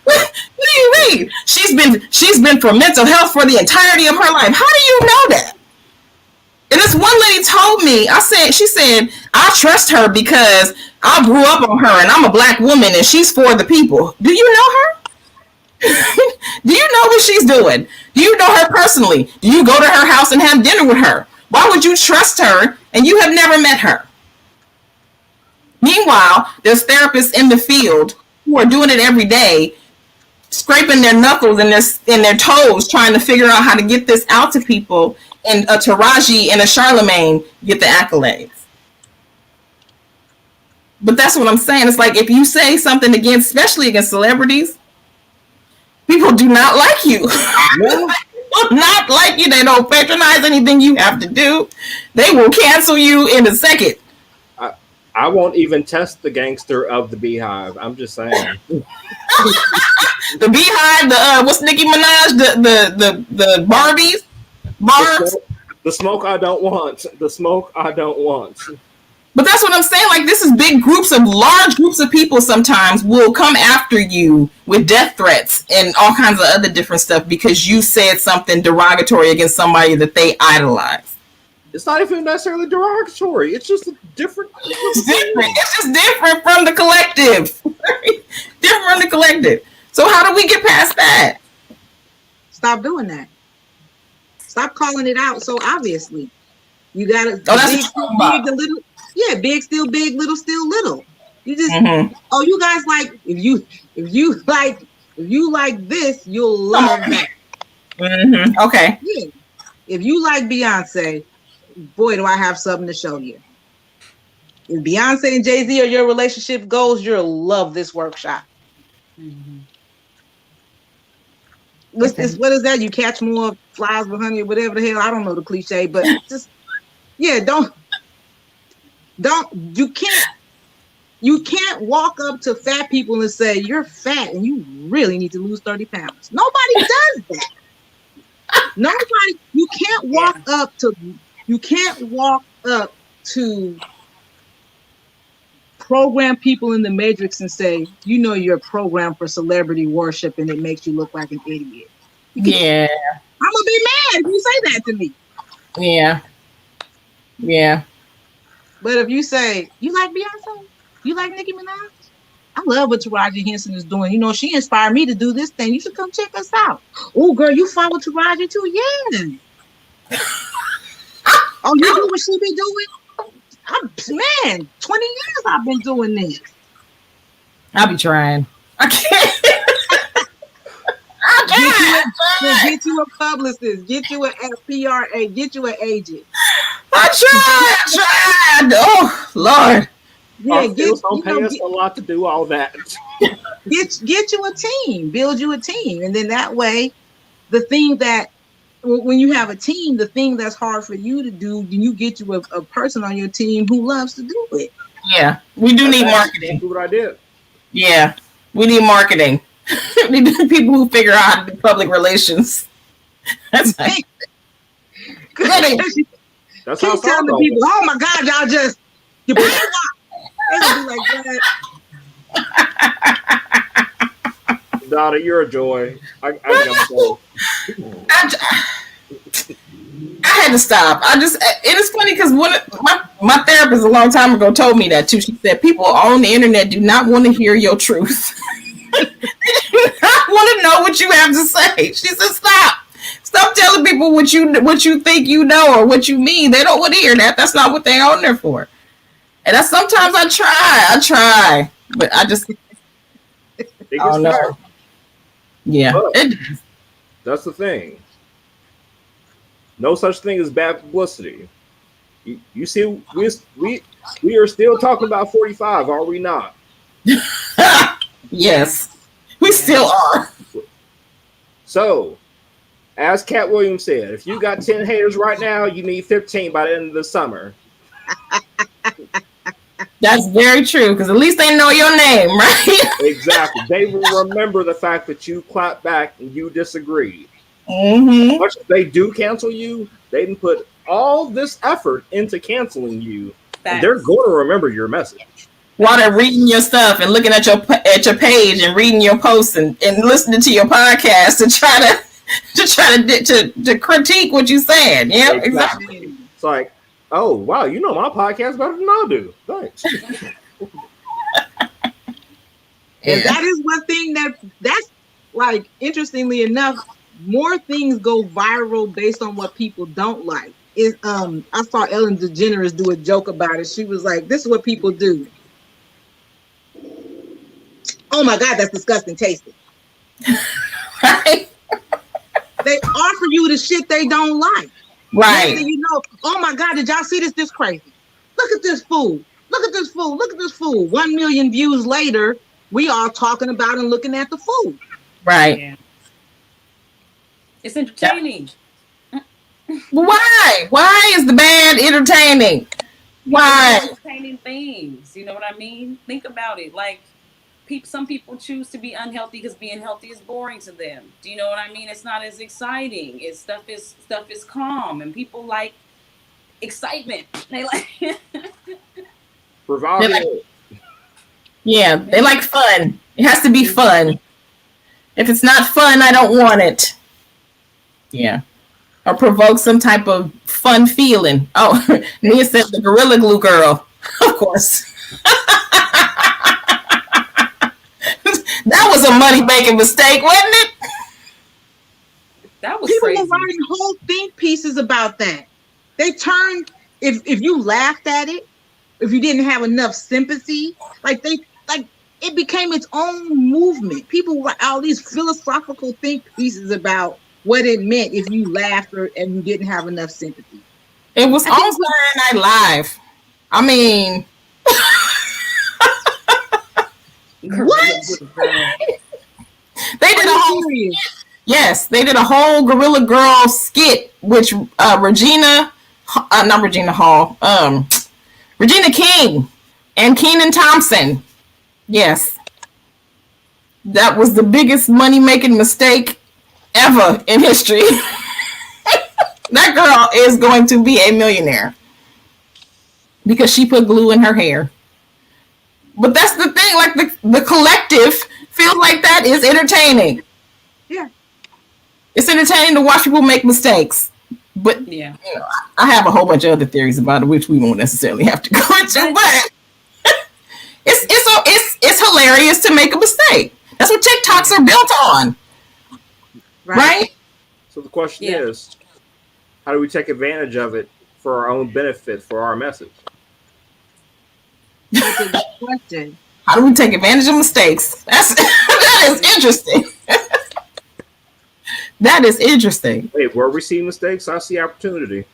[SPEAKER 1] what do you mean? She's been for mental health for the entirety of her life. How do you know that? And this one lady told me, she said, I trust her because I grew up on her and I'm a Black woman and she's for the people. Do you know her? Do you know what she's doing? Do you know her personally? Do you go to her house and have dinner with her? Why would you trust her and you have never met her? Meanwhile, there's therapists in the field who are doing it every day, scraping their knuckles and their toes, trying to figure out how to get this out to people, and a Taraji and a Charlemagne get the accolades. But that's what I'm saying. It's like, if you say something especially against celebrities, people do not like you. They do not like you. They don't patronize anything you have to do. They will cancel you in a second.
[SPEAKER 2] I won't even test the gangster of the Beehive. I'm just saying.
[SPEAKER 1] The Beehive, what's Nicki Minaj? The Barbies? Barbs?
[SPEAKER 2] The smoke I don't want. The smoke I don't want.
[SPEAKER 1] But that's what I'm saying. Like, this is large groups of people sometimes will come after you with death threats and all kinds of other different stuff because you said something derogatory against somebody that they idolize.
[SPEAKER 2] It's not even necessarily derogatory. It's just different.
[SPEAKER 1] It's different. It's just different from the collective. Different from the collective. So how do we get past that?
[SPEAKER 4] Stop doing that. Stop calling it out so obviously. You gotta
[SPEAKER 1] big still big,
[SPEAKER 4] the little, yeah, big still big, little still little. You just oh, you guys like if you like this, you'll love that.
[SPEAKER 1] Okay.
[SPEAKER 4] Yeah. If you like Beyonce, boy, do I have something to show you. If Beyonce and Jay-Z are your relationship goals, you'll love this workshop. What is that? You catch more flies with honey or whatever the hell. I don't know the cliche, but just yeah, you can't walk up to fat people and say you're fat and you really need to lose 30 pounds. Nobody does that. Nobody. You can't walk up to program people in the matrix and say, you know, you're programmed for celebrity worship and it makes you look like an idiot.
[SPEAKER 1] Yeah.
[SPEAKER 4] I'm gonna be mad if you say that to me.
[SPEAKER 1] Yeah. Yeah.
[SPEAKER 4] But if you say, you like Beyonce? You like Nicki Minaj? I love what Taraji Henson is doing. You know, she inspired me to do this thing. You should come check us out. Oh, girl, you follow Taraji too? Yeah. Oh, you do what she be doing? Man, 20 years I've been doing this.
[SPEAKER 1] I'll be trying. I can't.
[SPEAKER 4] Get you a publicist. Get you a PRA. Get you an agent.
[SPEAKER 1] I tried. Oh, Lord.
[SPEAKER 4] Yeah,
[SPEAKER 2] don't pay us a lot to do all that.
[SPEAKER 4] Get you a team. Build you a team. And then that way, the thing that when you have a team, the thing that's hard for you to do, then you get you a person on your team who loves to do it.
[SPEAKER 1] Yeah, we do need marketing.
[SPEAKER 2] That's what I did.
[SPEAKER 1] Yeah, we need marketing. We need people who figure out how to do public relations. That's like,
[SPEAKER 2] that's how
[SPEAKER 4] keep telling people, oh my God, y'all just you put it up. They gonna be like that.
[SPEAKER 2] Donna, you're a joy. I
[SPEAKER 1] had to stop. It is funny because my therapist a long time ago told me that too. She said people on the internet do not want to hear your truth. They do not want to know what you have to say. She said, stop telling people what you think you know or what you mean. They don't want to hear that. That's not what they're on there for. And sometimes I try, but I just I don't know. Yeah,
[SPEAKER 2] that's the thing. No such thing as bad publicity. You see, we are still talking about 45, are we not?
[SPEAKER 1] Yes, we still are.
[SPEAKER 2] So, as Cat Williams said, if you got 10 haters right now, you need 15 by the end of the summer.
[SPEAKER 1] That's very true, because at least they know your name, right?
[SPEAKER 2] Exactly. They will remember the fact that you clapped back and you disagreed.
[SPEAKER 1] Mm-hmm.
[SPEAKER 2] Much as they do cancel you, they didn't put all this effort into canceling you. And they're going to remember your message.
[SPEAKER 1] While they're reading your stuff and looking at your page and reading your posts and listening to your podcast to try to critique what you're saying. Yeah, exactly.
[SPEAKER 2] It's like, oh wow, you know my podcast better than I do. Thanks.
[SPEAKER 4] And that is one thing that's like, interestingly enough, more things go viral based on what people don't like. I saw Ellen DeGeneres do a joke about it. She was like, this is what people do. Oh my God, that's disgusting tasting.
[SPEAKER 1] Right.
[SPEAKER 4] They offer you the shit they don't like.
[SPEAKER 1] Right.
[SPEAKER 4] You know, oh my God, did y'all see this? This crazy. Look at this food. Look at this food. Look at this food. 1 million views later, we all talking about and looking at the food.
[SPEAKER 1] Right.
[SPEAKER 3] Yeah. It's entertaining.
[SPEAKER 1] Why? Why is the bad entertaining? Why?
[SPEAKER 3] Entertaining things. You know what I mean? Think about it. Like, some people choose to be unhealthy because being healthy is boring to them. Do you know what I mean? It's not as exciting. Stuff is calm, and people like excitement. They like
[SPEAKER 2] Bravado.
[SPEAKER 1] They like fun. It has to be fun. If it's not fun, I don't want it. Yeah. Or provoke some type of fun feeling. Oh, Nia said the Gorilla Glue girl. Of course. That was a money-making mistake, wasn't it?
[SPEAKER 3] That was
[SPEAKER 4] People
[SPEAKER 3] crazy.
[SPEAKER 4] were writing whole think pieces about that. They turned, if you laughed at it, if you didn't have enough sympathy, like it became its own movement. People write all these philosophical think pieces about what it meant if you laughed and you didn't have enough sympathy.
[SPEAKER 1] It was on Saturday Night Live. I mean,
[SPEAKER 4] what?
[SPEAKER 1] They did a whole they did a whole Gorilla Girl skit, which Regina Hall, Regina King and Kenan Thompson. Yes, that was the biggest money making mistake ever in history. That girl is going to be a millionaire because she put glue in her hair. But that's the thing, like the collective feels like that is entertaining.
[SPEAKER 4] Yeah.
[SPEAKER 1] It's entertaining to watch people make mistakes. But
[SPEAKER 3] yeah,
[SPEAKER 1] you know, I have a whole bunch of other theories about it, which we won't necessarily have to go into. But it's hilarious to make a mistake. That's what TikToks are built on, right?
[SPEAKER 2] So the question is, how do we take advantage of it for our own benefit, for our message?
[SPEAKER 4] That's a good question.
[SPEAKER 1] How do we take advantage of mistakes? That is interesting. That is interesting.
[SPEAKER 2] Hey, where we see mistakes, I see opportunity.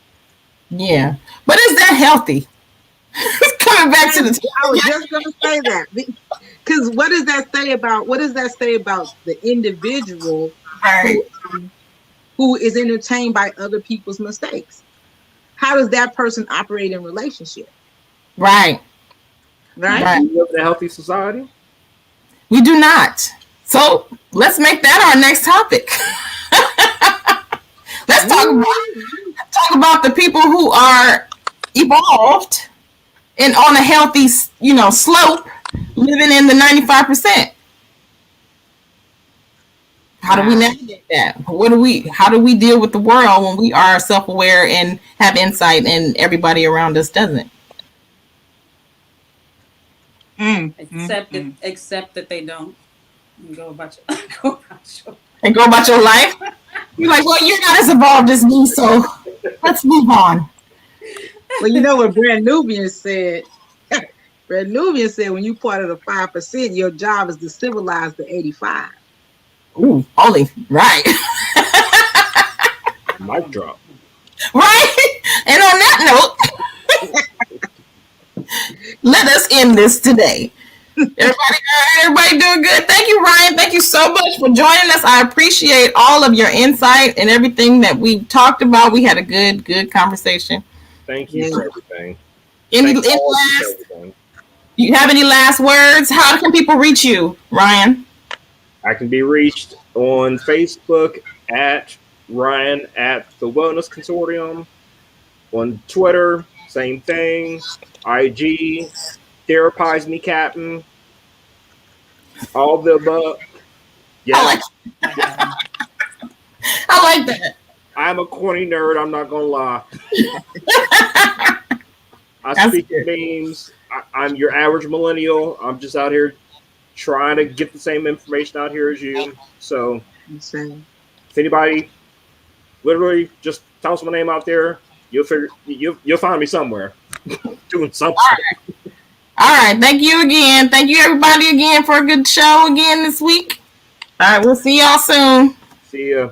[SPEAKER 1] Yeah, but is that healthy? Coming back to the,
[SPEAKER 4] I was just going to say that, because what does that say about the individual who is entertained by other people's mistakes? How does that person operate in relationship?
[SPEAKER 1] Right.
[SPEAKER 2] Do we live in a healthy society?
[SPEAKER 1] We do not. So let's make that our next topic. Let's talk about the people who are evolved and on a healthy, slope, living in the 95%. How do we navigate that? How do we deal with the world when we are self-aware and have insight and everybody around us doesn't?
[SPEAKER 3] Except that they don't. And go about
[SPEAKER 1] your life. You're like, well, you're not as evolved as me, so let's move on.
[SPEAKER 4] Well, you know what Brand Nubian said? Brand Nubian said when you part of the 5%, your job is to civilize the 85.
[SPEAKER 1] Ooh, only right.
[SPEAKER 2] Mic drop.
[SPEAKER 1] Right? And on that note, let us end this today. Everybody doing good? Thank you, Ryan. Thank you so much for joining us. I appreciate all of your insight and everything that we talked about. We had a good conversation.
[SPEAKER 2] Thank you for everything.
[SPEAKER 1] You have any last words? How can people reach you, Ryan?
[SPEAKER 2] I can be reached on Facebook at Ryan at the Wellness Consortium. On Twitter, same thing. IG, Therapize Me Captain. All the above. Yeah.
[SPEAKER 1] I like that.
[SPEAKER 2] I'm a corny nerd, I'm not gonna lie. I speak in memes. I'm your average millennial. I'm just out here trying to get the same information out here as you. So if anybody literally just toss my name out there, you'll find me somewhere doing something.
[SPEAKER 1] All right. Thank you again. Thank you everybody again for a good show again this week. All right, we'll see y'all soon.
[SPEAKER 2] See ya.